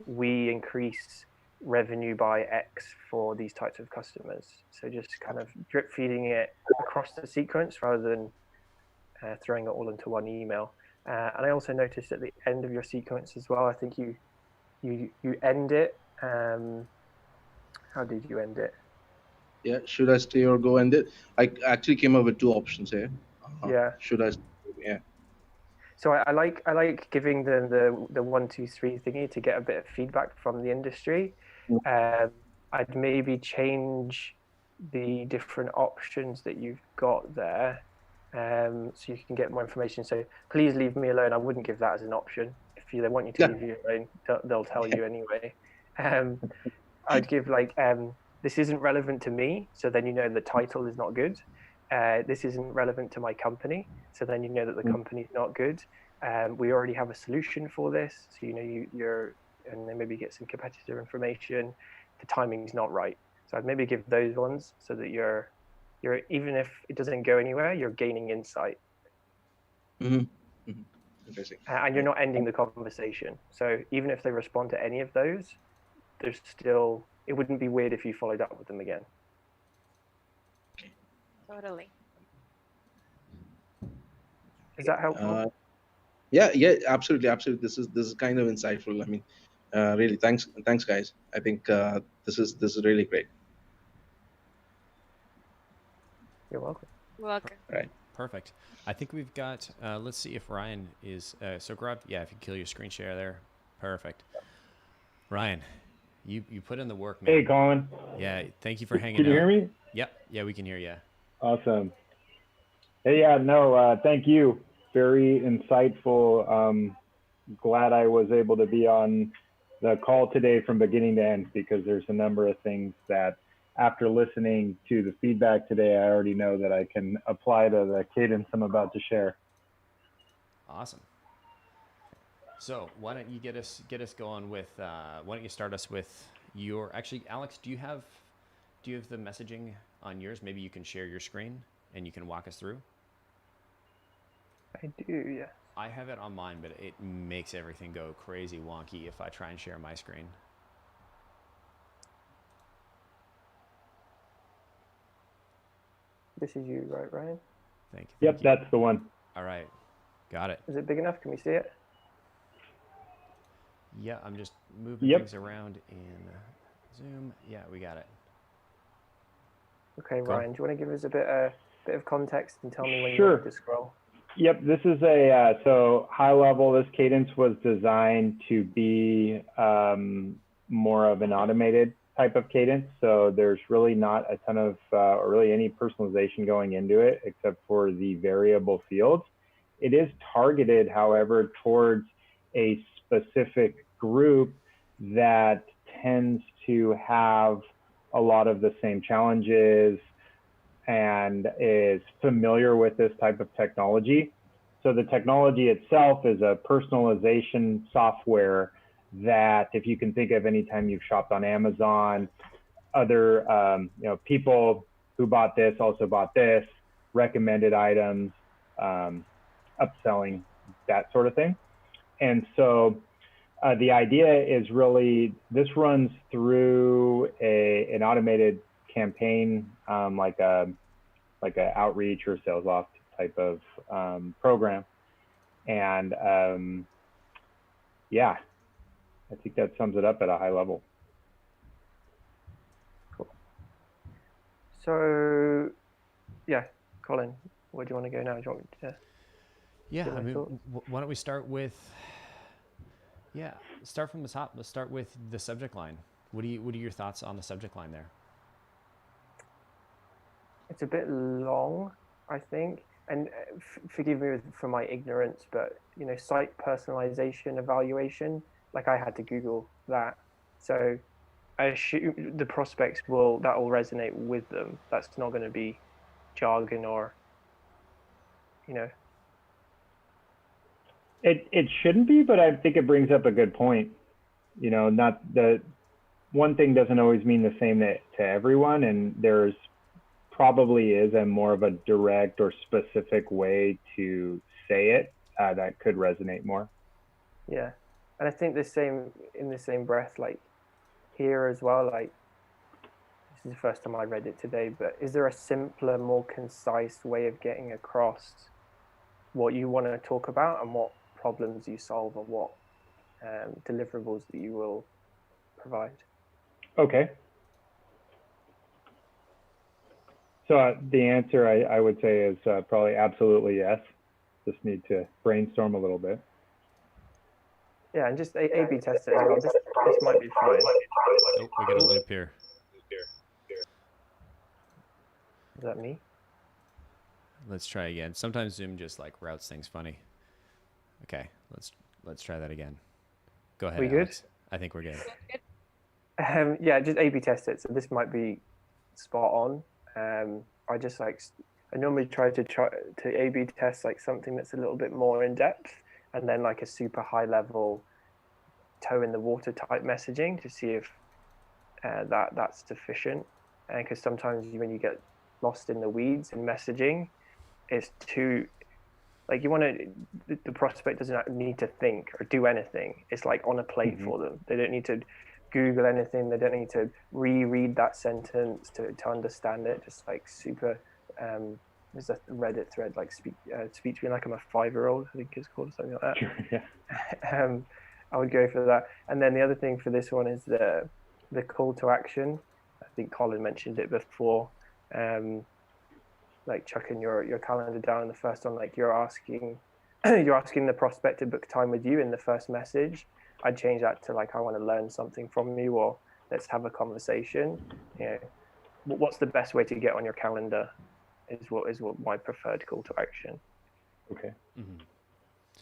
we increase revenue by X for these types of customers. So just kind of drip feeding it across the sequence rather than throwing it all into one email. And I also noticed at the end of your sequence as well, I think you end it. How did you end it?
Yeah, should I stay or go? And I actually came up with 2 options here.
Yeah.
Should I? Yeah.
So I like giving them the 1, 2, 3 thingy to get a bit of feedback from the industry. I'd maybe change the different options that you've got there, so you can get more information. So please leave me alone. I wouldn't give that as an option. If they want you to leave you alone, they'll tell you anyway. I'd give like this isn't relevant to me, so then you know the title is not good. This isn't relevant to my company, so then you know that the company is not good. We already have a solution for this, so you know you're, and then maybe get some competitor information. The timing's not right, so I'd maybe give those ones so that you're even if it doesn't go anywhere, you're gaining insight.
Interesting.
And you're not ending the conversation. So even if they respond to any of those, there's still, it wouldn't be weird if you followed up with them again.
Totally.
Is that helpful?
Yeah, absolutely. This is kind of insightful. I mean, really, thanks guys. I think this is really great.
You're welcome.
Welcome.
Right.
Perfect. I think we've got, let's see if Ryan is, so Gaurav, yeah, if you kill your screen share there. Perfect. Ryan, you put in the work, man.
Hey, Colin.
Yeah, thank you for hanging out.
Can you hear me?
Yep. Yeah, we can hear you.
Awesome. Hey, yeah, no, thank you. Very insightful. Glad I was able to be on the call today from beginning to end, because there's a number of things that after listening to the feedback today, I already know that I can apply to the cadence I'm about to share. Awesome.
So why don't you get us going with, why don't you start us with your, actually, Alex, do you have the messaging on yours? Maybe you can share your screen and you can walk us through.
I do, yeah.
I have it on mine, but it makes everything go crazy wonky if I try and share my screen.
This is you, right, Ryan?
Thank you.
Yep, that's the one.
All right. Got it.
Is it big enough? Can we see it?
Yeah, I'm just moving things around in Zoom. Yeah, we got it.
Okay, Ryan, do you want to give us a bit of context and tell me when you
Sure.
want to scroll?
Yep, this is a, so high level, this cadence was designed to be more of an automated type of cadence. So there's really not a ton of, or really any personalization going into it, except for the variable fields. It is targeted, however, towards a specific group that tends to have a lot of the same challenges and is familiar with this type of technology. So the technology itself is a personalization software that, if you can think of any time you've shopped on Amazon, other, people who bought this also bought this, recommended items, upselling, that sort of thing. And so the idea is really, this runs through an automated campaign, like a outreach or sales loft type of program. And yeah, I think that sums it up at a high level.
Cool. So yeah, Colin, where do you want to go now? Do you want me to?
Yeah, I mean, why don't we start with, start from the top. Let's start with the subject line. What are your thoughts on the subject line there?
It's a bit long, I think, and forgive me for my ignorance, but site personalization evaluation, like I had to Google that, so I assume the prospects that will resonate with them. That's not going to be jargon or
It shouldn't be, but I think it brings up a good point. Not the one thing doesn't always mean the same to everyone, and there's probably is a more of a direct or specific way to say it that could resonate more.
Yeah, and I think in the same breath, like here as well, like this is the first time I read it today, but is there a simpler, more concise way of getting across what you want to talk about and what problems you solve and what deliverables that you will provide?
Okay. So the answer I would say is probably absolutely yes. Just need to brainstorm a little bit.
Yeah, and just A/B test it as well. This might be fine.
Oh, we got a loop here.
Is that me?
Let's try again. Sometimes Zoom just like routes things funny. Okay, let's try that again. Go ahead.
We
Alex.
good?
I think we're good.
Yeah, just A/B test it. So this might be spot on. I normally try to A/B test like something that's a little bit more in depth, and then like a super high level toe in the water type messaging to see if that's sufficient. And because sometimes when you get lost in the weeds in messaging, it's too like the prospect doesn't need to think or do anything. It's like on a plate for them. They don't need to Google anything. They don't need to reread that sentence to understand it. Just like super. There's a Reddit thread like speak to me like I'm a 5-year-old. I think it's called, something like that.
Sure, yeah.
I would go for that. And then the other thing for this one is the call to action. I think Colin mentioned it before. Like chucking your calendar down in the first one, like you're asking the prospect to book time with you in the first message. I'd change that to like, I want to learn something from you, or let's have a conversation. What's the best way to get on your calendar is what my preferred call to action.
Okay.
Mm-hmm.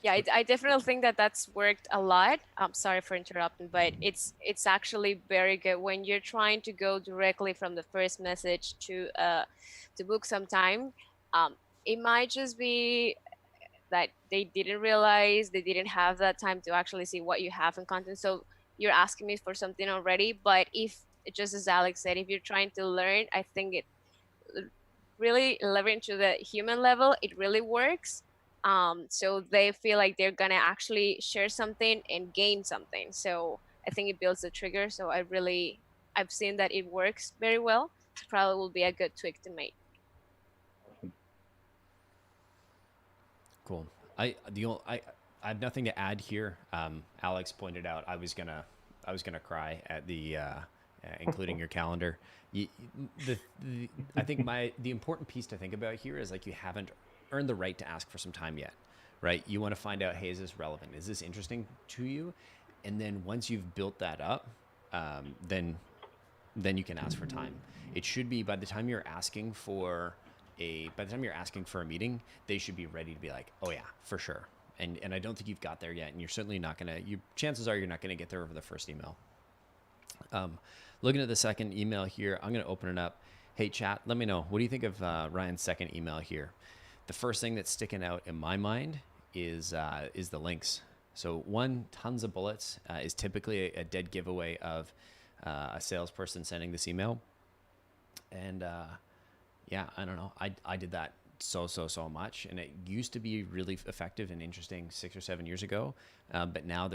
Yeah, I definitely think that's worked a lot. I'm sorry for interrupting, but it's actually very good when you're trying to go directly from the first message to book some time. It might just be that they didn't realize they didn't have that time to actually see what you have in content. So you're asking me for something already, but if, just as Alex said, if you're trying to learn, I think it really leveraging to the human level, it really works. So they feel like they're gonna actually share something and gain something. So I think it builds the trigger. So I've seen that it works very well. So probably will be a good tweak to make.
Cool. I have nothing to add here. Alex pointed out I was gonna cry at the including your calendar. I think the important piece to think about here is like you haven't earned the right to ask for some time yet, right? You want to find out, hey, is this relevant? Is this interesting to you? And then once you've built that up, then you can ask for time. It should be by the time you're asking for a meeting, they should be ready to be like, oh yeah, for sure. And I don't think you've got there yet, and you're certainly not gonna. Chances are you're not gonna get there over the first email. Looking at the second email here, I'm gonna open it up. Hey chat, let me know, what do you think of Ryan's second email here? The first thing that's sticking out in my mind is the links. So tons of bullets is typically a dead giveaway of a salesperson sending this email. And yeah, I don't know. I did that so much, and it used to be really effective and interesting 6 or 7 years ago. But now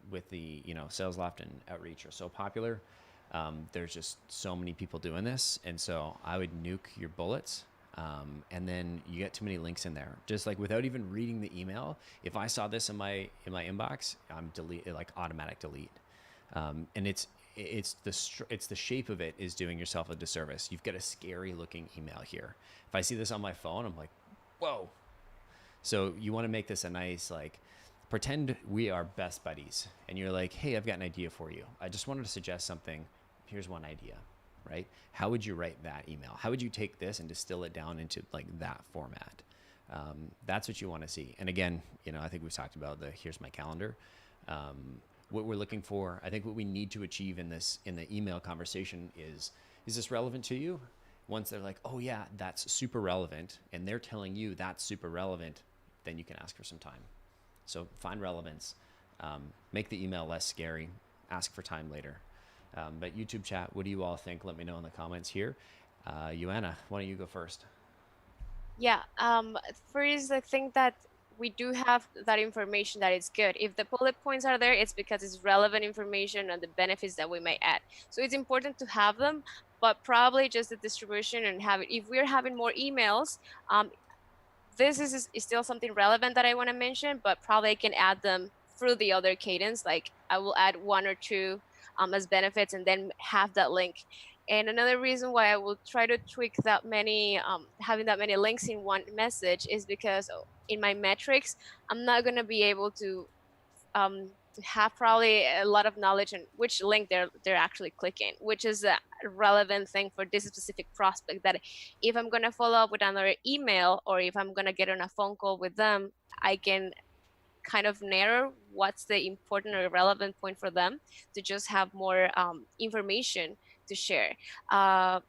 with the, Sales Loft and Outreach are so popular. There's just so many people doing this, and so I would nuke your bullets. And then you get too many links in there, just like without even reading the email. If I saw this in my inbox, I'm automatic delete. And it's the shape of it is doing yourself a disservice. You've got a scary looking email here. If I see this on my phone, I'm like, whoa. So you want to make this a nice, pretend we are best buddies, and you're like, hey, I've got an idea for you. I just wanted to suggest something. Here's one idea, right? How would you write that email? How would you take this and distill it down into that format? That's what you want to see. And again, I think we've talked about here's my calendar. What we're looking for, I think what we need to achieve in the email conversation is this relevant to you? Once they're like, oh yeah, that's super relevant, and they're telling you that's super relevant, then you can ask for some time. So find relevance, make the email less scary, ask for time later. But YouTube chat, what do you all think? Let me know in the comments here. Joanna, why don't you go first?
Yeah, first, I think that we do have that information that it's good. If the bullet points are there, it's because it's relevant information and the benefits that we may add. So it's important to have them, but probably just the distribution and if we're having more emails, this is still something relevant that I want to mention, but probably I can add them through the other cadence. Like I will add one or two as benefits and then have that link. And another reason why I will try to tweak that many, having that many links in one message is because in my metrics, I'm not going to be able to have probably a lot of knowledge on which link they're actually clicking, which is a relevant thing for this specific prospect. That if I'm going to follow up with another email or if I'm going to get on a phone call with them, I can kind of narrow what's the important or relevant point for them to just have more information to share.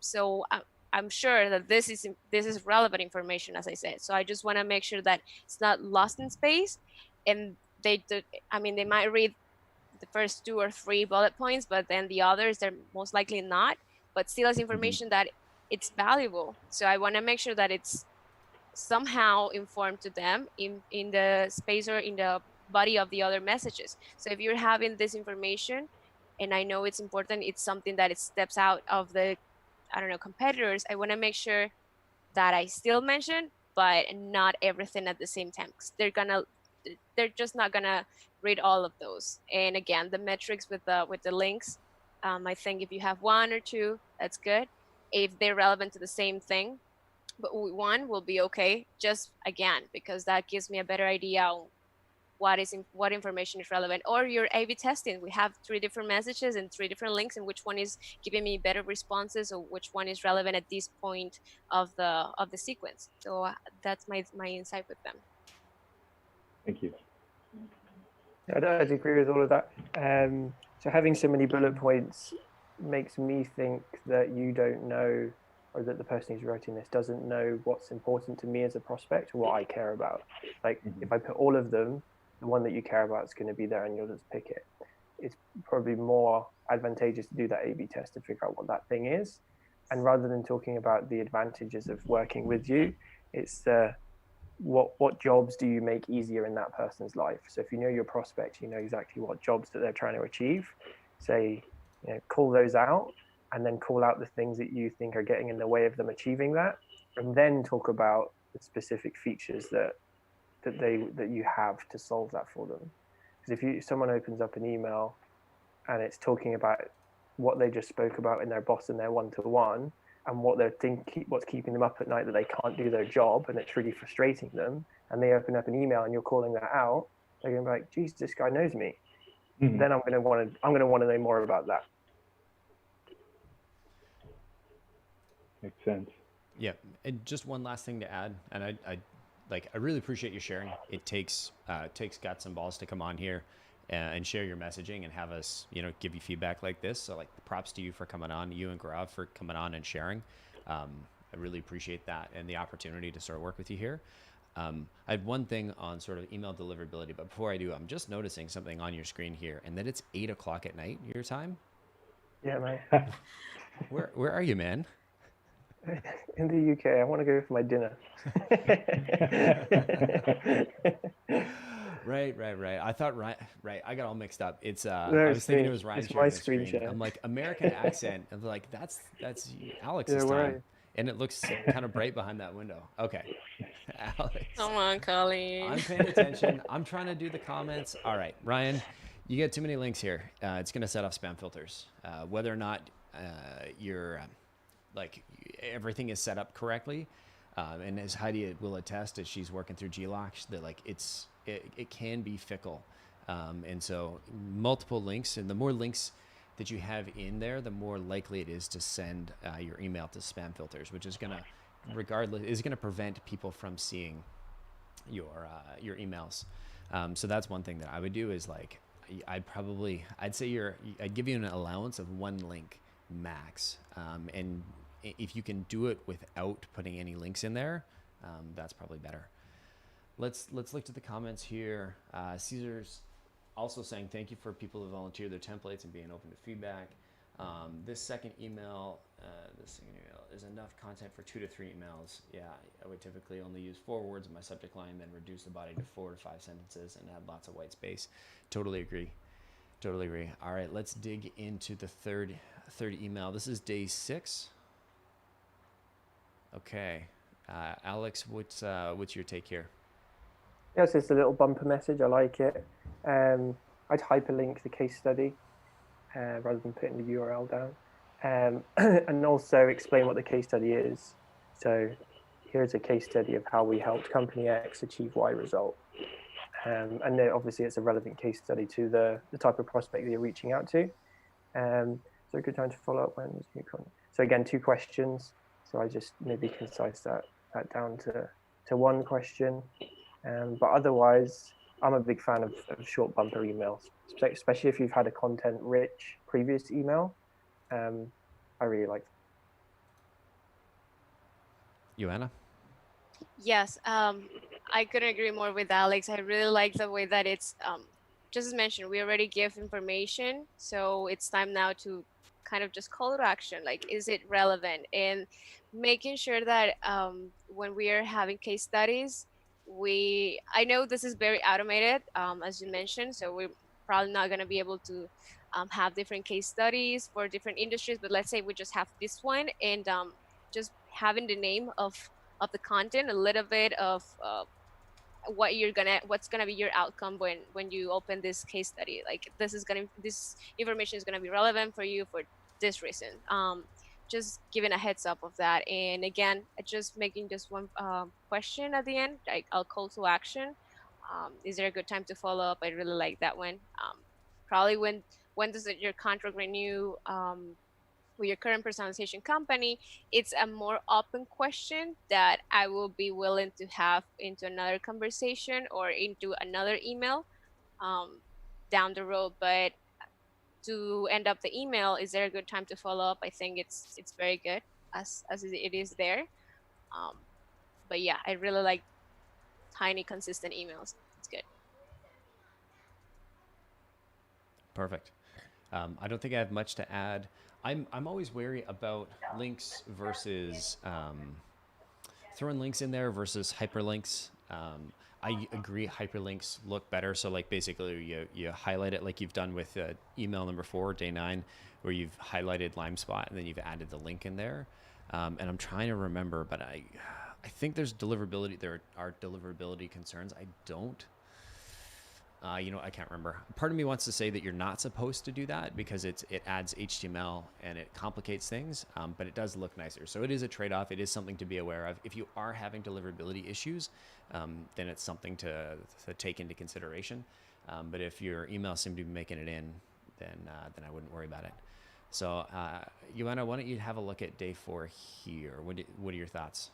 So I'm sure that this is relevant information, as I said. So I just want to make sure that it's not lost in space, and they might read the first 2 or 3 bullet points, but then the others they're most likely not. But still, as information that it's valuable. So I want to make sure that it's somehow informed to them in the space or in the body of the other messages. So if you're having this information, and I know it's important, it's something that it steps out of the, competitors, I want to make sure that I still mention, but not everything at the same time, because they're just not gonna read all of those. And again, the metrics with the links, I think if you have 1 or 2, that's good. If they're relevant to the same thing, but 1 will be okay, just again, because that gives me a better idea on what information is relevant. Or your A/B testing, we have 3 different messages and 3 different links, and which one is giving me better responses, or which one is relevant at this point of the sequence. So that's my insight with them.
Thank you.
I'd agree with all of that. So having so many bullet points makes me think that you don't know, or that the person who's writing this doesn't know what's important to me as a prospect or what I care about. Like if I put all of them, the one that you care about is going to be there and you'll just pick it. It's probably more advantageous to do that A/B test to figure out what that thing is. And rather than talking about the advantages of working with you, it's what jobs do you make easier in that person's life? So if you know your prospect, you know exactly what jobs that they're trying to achieve. Say, call those out, and then call out the things that you think are getting in the way of them achieving that, and then talk about the specific features that you have to solve that for them. Because if someone opens up an email and it's talking about what they just spoke about in their boss and their one-to-one, and what's keeping them up at night, that they can't do their job and it's really frustrating them, and they open up an email and you're calling that out, they're going to be like, geez, this guy knows me. Then I'm going to want to know more about that.
Makes sense.
Yeah, and just one last thing to add, and I really appreciate you sharing. It takes guts and balls to come on here and share your messaging and have us, give you feedback like this. So props to you for coming on, you and Gaurav for coming on and sharing. I really appreciate that and the opportunity to sort of work with you here. I had one thing on sort of email deliverability, but before I do, I'm just noticing something on your screen here, and that it's 8 o'clock at night your time.
Yeah, man.
Where are you, man?
In the UK, I want to go for my dinner.
Right. I thought right. I got all mixed up. It's
No,
I was
it's
thinking
me.
it was Ryan
It's my
sharing a
screen
screen.
share.
I'm like, American accent. I'm like, that's Alex's
Yeah, where are
time,
you?
and it looks kind of bright behind that window. Okay, Alex,
Come on, Colleen.
I'm paying attention. I'm trying to do the comments. All right, Ryan, you get too many links here. It's gonna set off spam filters. Whether or not you're like everything is set up correctly, and as Heidi will attest, as she's working through GLOC, that like it can be fickle, and so multiple links, and the more links that you have in there, the more likely it is to send your email to spam filters, which is gonna prevent people from seeing your emails. So that's one thing that I would do is like I'd say I'd give you an allowance of one link max, and if you can do it without putting any links in there, that's probably better. Let's look to the comments here. Caesar's also saying thank you for people who volunteer their templates and being open to feedback. This second email is enough content for 2 to 3 emails. Yeah, I would typically only use 4 words in my subject line, then reduce the body to 4 to 5 sentences and add lots of white space. Totally agree. All right, let's dig into the third email. This is day 6. Okay, Alex, what's your take here?
Yes, it's a little bumper message. I like it. I'd hyperlink the case study rather than putting the URL down, and also explain what the case study is. So here's a case study of how we helped company X achieve Y result. And then obviously it's a relevant case study to the type of prospect that you're reaching out to. So a good time to follow up when there's new content. So again, 2 questions. So I just maybe concise that down to 1 question. But otherwise, I'm a big fan of short bumper emails, especially if you've had a content-rich previous email. I really like them.
Joanna?
Yes, I couldn't agree more with Alex. I really like the way that it's just as mentioned, we already give information, so it's time now to kind of just call to action. Like, is it relevant? And making sure that when we are having case studies, I know this is very automated, as you mentioned, so we're probably not going to be able to have different case studies for different industries, but let's say we just have this one, and just having the name of the content, a little bit of what's gonna be your outcome when you open this case study. Like, this information is gonna be relevant for you for this reason. Just giving a heads up of that, and again, just making just one question at the end, like I'll call to action. Is there a good time to follow up? I really like that one. Probably when does your contract renew? With your current personalization company, it's a more open question that I will be willing to have into another conversation or into another email down the road. But to end up the email, is there a good time to follow up? I think it's very good as it is there. But yeah, I really like tiny, consistent emails. It's good.
Perfect. I don't think I have much to add. I'm always wary about links versus throwing links in there versus hyperlinks. I agree, hyperlinks look better. So like basically you highlight it like you've done with email number 4, day 9, where you've highlighted LimeSpot and then you've added the link in there. And I'm trying to remember, but I think there's deliverability. There are deliverability concerns. I don't. I can't remember. Part of me wants to say that you're not supposed to do that because it adds HTML and it complicates things, but it does look nicer. So it is a trade-off. It is something to be aware of. If you are having deliverability issues, then it's something to take into consideration. But if your emails seem to be making it in, then I wouldn't worry about it. So, Joanna, why don't you have a look at day 4 here? What are your thoughts?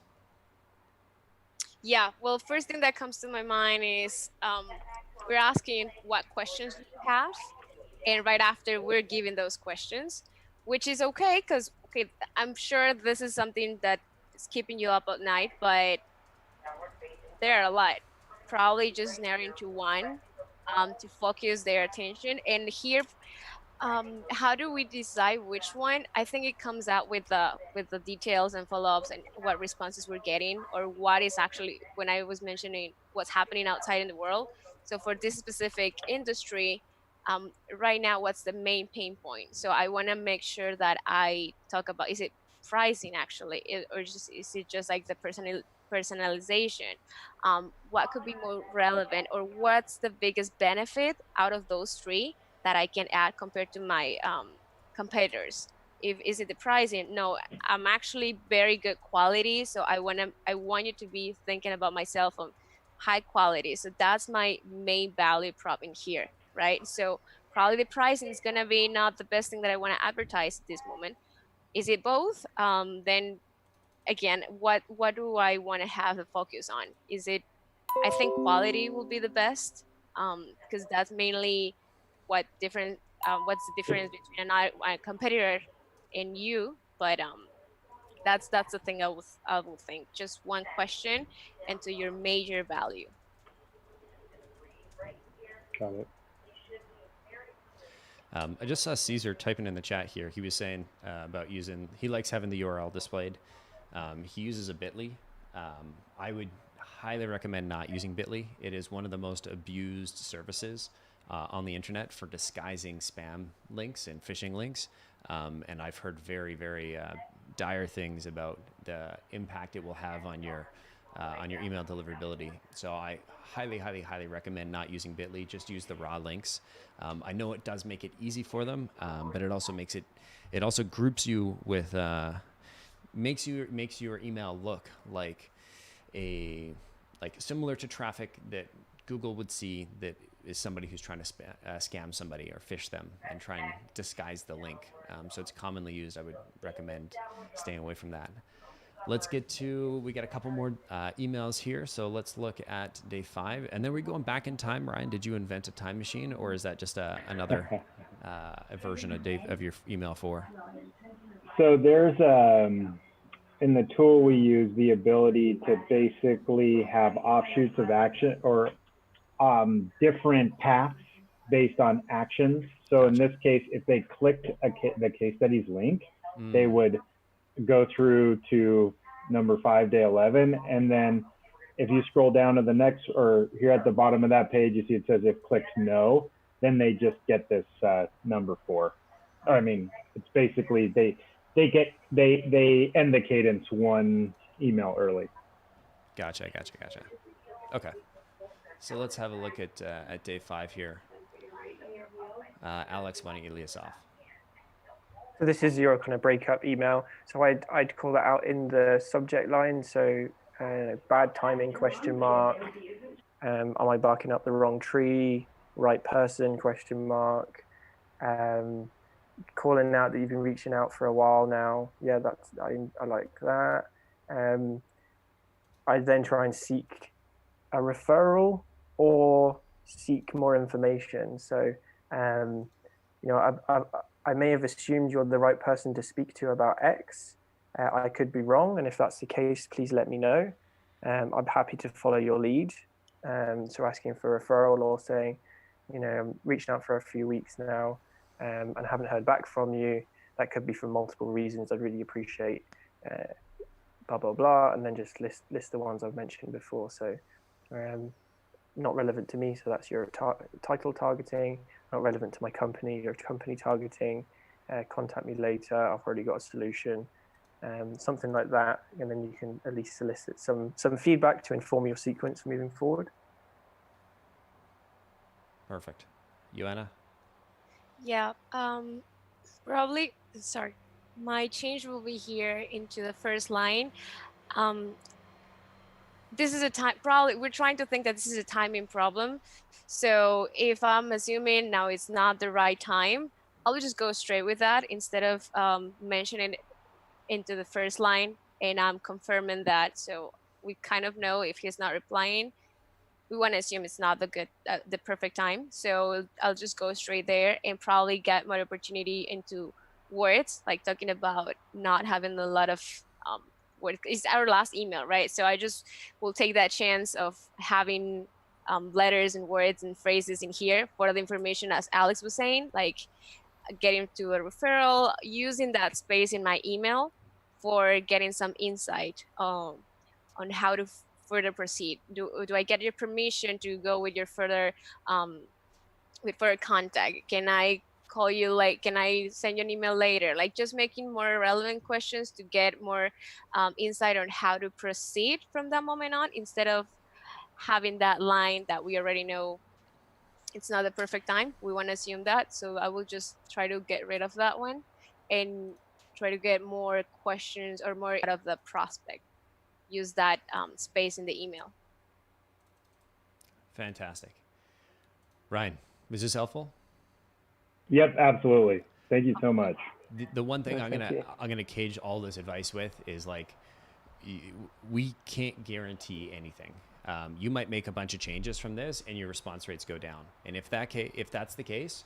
Yeah, well, first thing that comes to my mind is we're asking what questions you have, and right after we're giving those questions, which is okay because I'm sure this is something that is keeping you up at night, but there are a lot. Probably just narrowing to one to focus their attention. And here, how do we decide which one? I think it comes out with the details and follow-ups and what responses we're getting, or what is actually, when I was mentioning what's happening outside in the world. So for this specific industry, right now, what's the main pain point? So I want to make sure that I talk about, is it pricing actually, or just is it just like the personalization? What could be more relevant, or what's the biggest benefit out of those three that I can add compared to my competitors? If is it the pricing? No, I'm actually very good quality, so I want you to be thinking about myself on high quality. So that's my main value prop in here, right? So probably the pricing is gonna be not the best thing that I want to advertise at this moment. Is it both? Then again, what do I want to have the focus on? Is it, I think quality will be the best, because that's mainly what's the difference between a competitor and you. But that's the thing I will think. Just one question and to your major value.
Got it.
I just saw Caesar typing in the chat here. He was saying about he likes having the URL displayed. He uses a bit.ly. I would highly recommend not using bit.ly. It is one of the most abused services on the internet for disguising spam links and phishing links. And I've heard very, very dire things about the impact it will have on your email deliverability. So I highly, highly, highly recommend not using bit.ly. Just use the raw links. I know it does make it easy for them, but it also it also groups you with, makes your email look like similar to traffic that Google would see that is somebody who's trying to scam somebody or phish them and try and disguise the link. So it's commonly used. I would recommend staying away from that. Let's we got a couple more emails here. So let's look at day 5. And then we're going back in time. Ryan, did you invent a time machine, or is that just another a version of your email 4?
So there's in the tool we use the ability to basically have offshoots of action, or different paths based on actions. So in this case, if they clicked the case studies link, they would go through to number 5, day 11. And then if you scroll down to the next, or here at the bottom of that page, you see it says if clicked no, then they just get this number 4. I mean, it's basically they end the cadence one email early.
Gotcha. Okay. So let's have a look at day 5 here. Alex, why don't you lead us off?
So this is your kind of breakup email. So I'd call that out in the subject line. So bad timing, question mark. Am I barking up the wrong tree? Right person, question mark. Calling out that you've been reaching out for a while now. Yeah, I like that. I then try and seek a referral or seek more information. So, I may have assumed you're the right person to speak to about X. I could be wrong, and if that's the case, please let me know. I'm happy to follow your lead. So asking for a referral, or saying, I'm reaching out for a few weeks now, and haven't heard back from you. That could be for multiple reasons. I'd really appreciate blah, blah, blah, and then just list the ones I've mentioned before. So not relevant to me, so that's your title targeting. Not relevant to my company, your company targeting. Contact me later, I've already got a solution. Something like that, and then you can at least solicit some feedback to inform your sequence moving forward.
Perfect. Joanna?
Yeah, probably, sorry, my change will be here into the first line. This is a time, probably we're trying to think that this is a timing problem. So if I'm assuming now it's not the right time, I'll just go straight with that instead of mentioning it into the first line, and I'm confirming that. So we kind of know if he's not replying, we want to assume it's not the perfect time. So I'll just go straight there and probably get more opportunity into words, like talking about not having a lot of words. It's our last email, right? So I just will take that chance of having letters and words and phrases in here for the information, as Alex was saying, like getting to a referral, using that space in my email for getting some insight on how to further proceed. Do I get your permission to go with your further with further contact? Can I call you, like, can I send you an email later? Like, just making more relevant questions to get more insight on how to proceed from that moment on, instead of having that line that we already know it's not the perfect time. We want to assume that. So I will just try to get rid of that one and try to get more questions or more out of the prospect. Use that space in the email.
Fantastic. Ryan, was this helpful?
Yep, absolutely. Thank you so much.
The one thing
No, thank you.
I'm gonna cage all this advice with is like, we can't guarantee anything. You might make a bunch of changes from this, and your response rates go down. And if that's the case,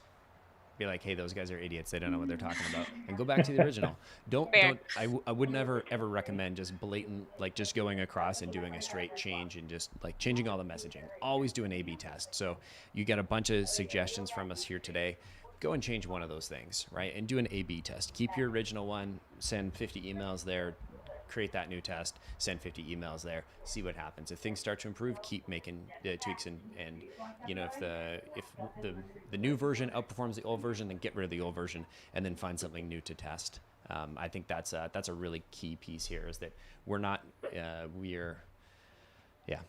be like, hey, those guys are idiots. They don't know what they're talking about, and go back to the original. I would never ever recommend just blatant, like just going across and doing a straight change and just like changing all the messaging. Always do an A/B test. So you get a bunch of suggestions from us here today. Go and change one of those things, right? And do an A/B test. Keep your original one, send 50 emails there, create that new test, send 50 emails there, see what happens. If things start to improve, keep making tweaks, and you know, if the new version outperforms the old version, then get rid of the old version and then find something new to test. I think that's a really key piece here, is that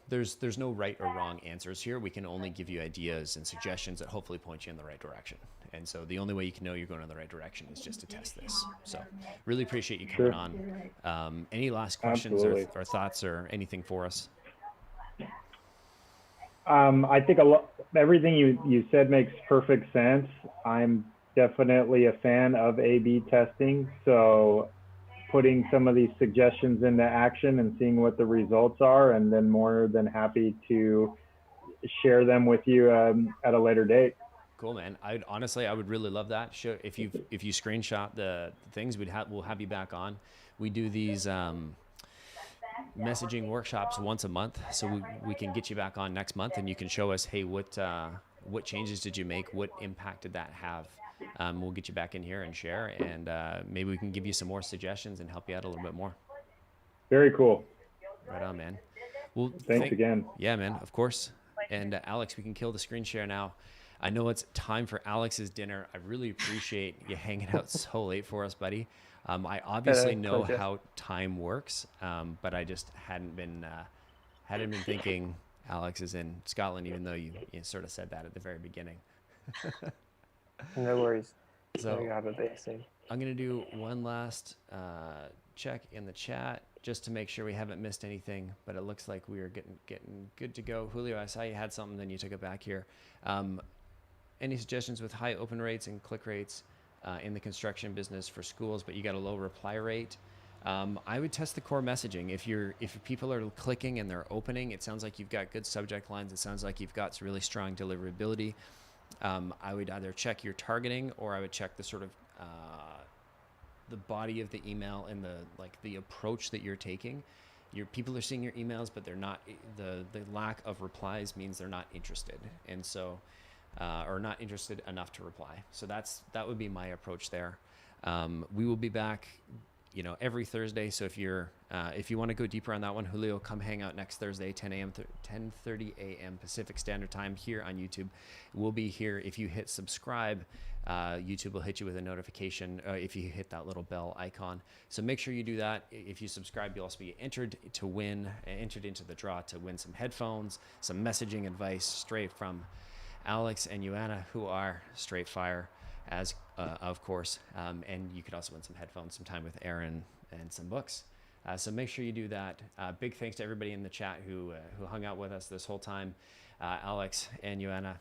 there's no right or wrong answers here. We can only give you ideas and suggestions that hopefully point you in the right direction. And so the only way you can know you're going in the right direction is just to test this. So really appreciate you coming on. Any last questions or thoughts or anything for us?
I think everything you said makes perfect sense. I'm definitely a fan of A/B testing. So putting some of these suggestions into action and seeing what the results are, and then more than happy to share them with you at a later date.
Cool, man. I would really love that. If you screenshot the things, we'll have you back on. We do these messaging workshops once a month, so we can get you back on next month, and you can show us, hey, what changes did you make? What impact did that have? We'll get you back in here and share, and maybe we can give you some more suggestions and help you out a little bit more.
Very cool.
Right on, man. Well,
thanks again.
Yeah, man, of course. And Alex, we can kill the screen share now. I know it's time for Alex's dinner. I really appreciate you hanging out so late for us, buddy. I obviously know how time works, but I just hadn't been thinking Alex is in Scotland, even though you sort of said that at the very beginning.
No worries.
So
you have a bit soon.
I'm going to do one last check in the chat just to make sure we haven't missed anything, but it looks like we are getting good to go. Julio, I saw you had something, then you took it back here. Any suggestions with high open rates and click rates in the construction business for schools, but you got a low reply rate? I would test the core messaging. If people are clicking and they're opening, it sounds like you've got good subject lines. It sounds like you've got really strong deliverability. I would either check your targeting, or I would check the sort of the body of the email and the approach that you're taking. Your people are seeing your emails, but they're not. The lack of replies means they're not interested, and so or not interested enough to reply. So that would be my approach there. We will be back, every Thursday. So if you want to go deeper on that one, Julio, come hang out next Thursday, 10:30 a.m. Pacific Standard Time here on YouTube. We'll be here. If you hit subscribe, YouTube will hit you with a notification if you hit that little bell icon. So make sure you do that. If you subscribe, you'll also be entered into the draw to win some headphones, some messaging advice straight from Alex and Joanna, who are straight fire, as of course, and you could also win some headphones, some time with Aaron, and some books. So make sure you do that. Big thanks to everybody in the chat who hung out with us this whole time. Alex and Joanna,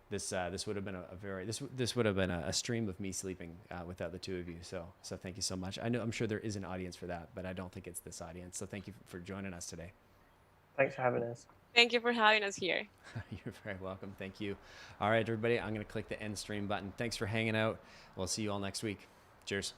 this would have been this would have been a stream of me sleeping without the two of you. So thank you so much. I'm sure there is an audience for that, but I don't think it's this audience. So thank you for joining us today.
Thanks for having us.
Thank you for having us here.
You're very welcome. Thank you. All right, everybody, I'm going to click the end stream button. Thanks for hanging out. We'll see you all next week. Cheers.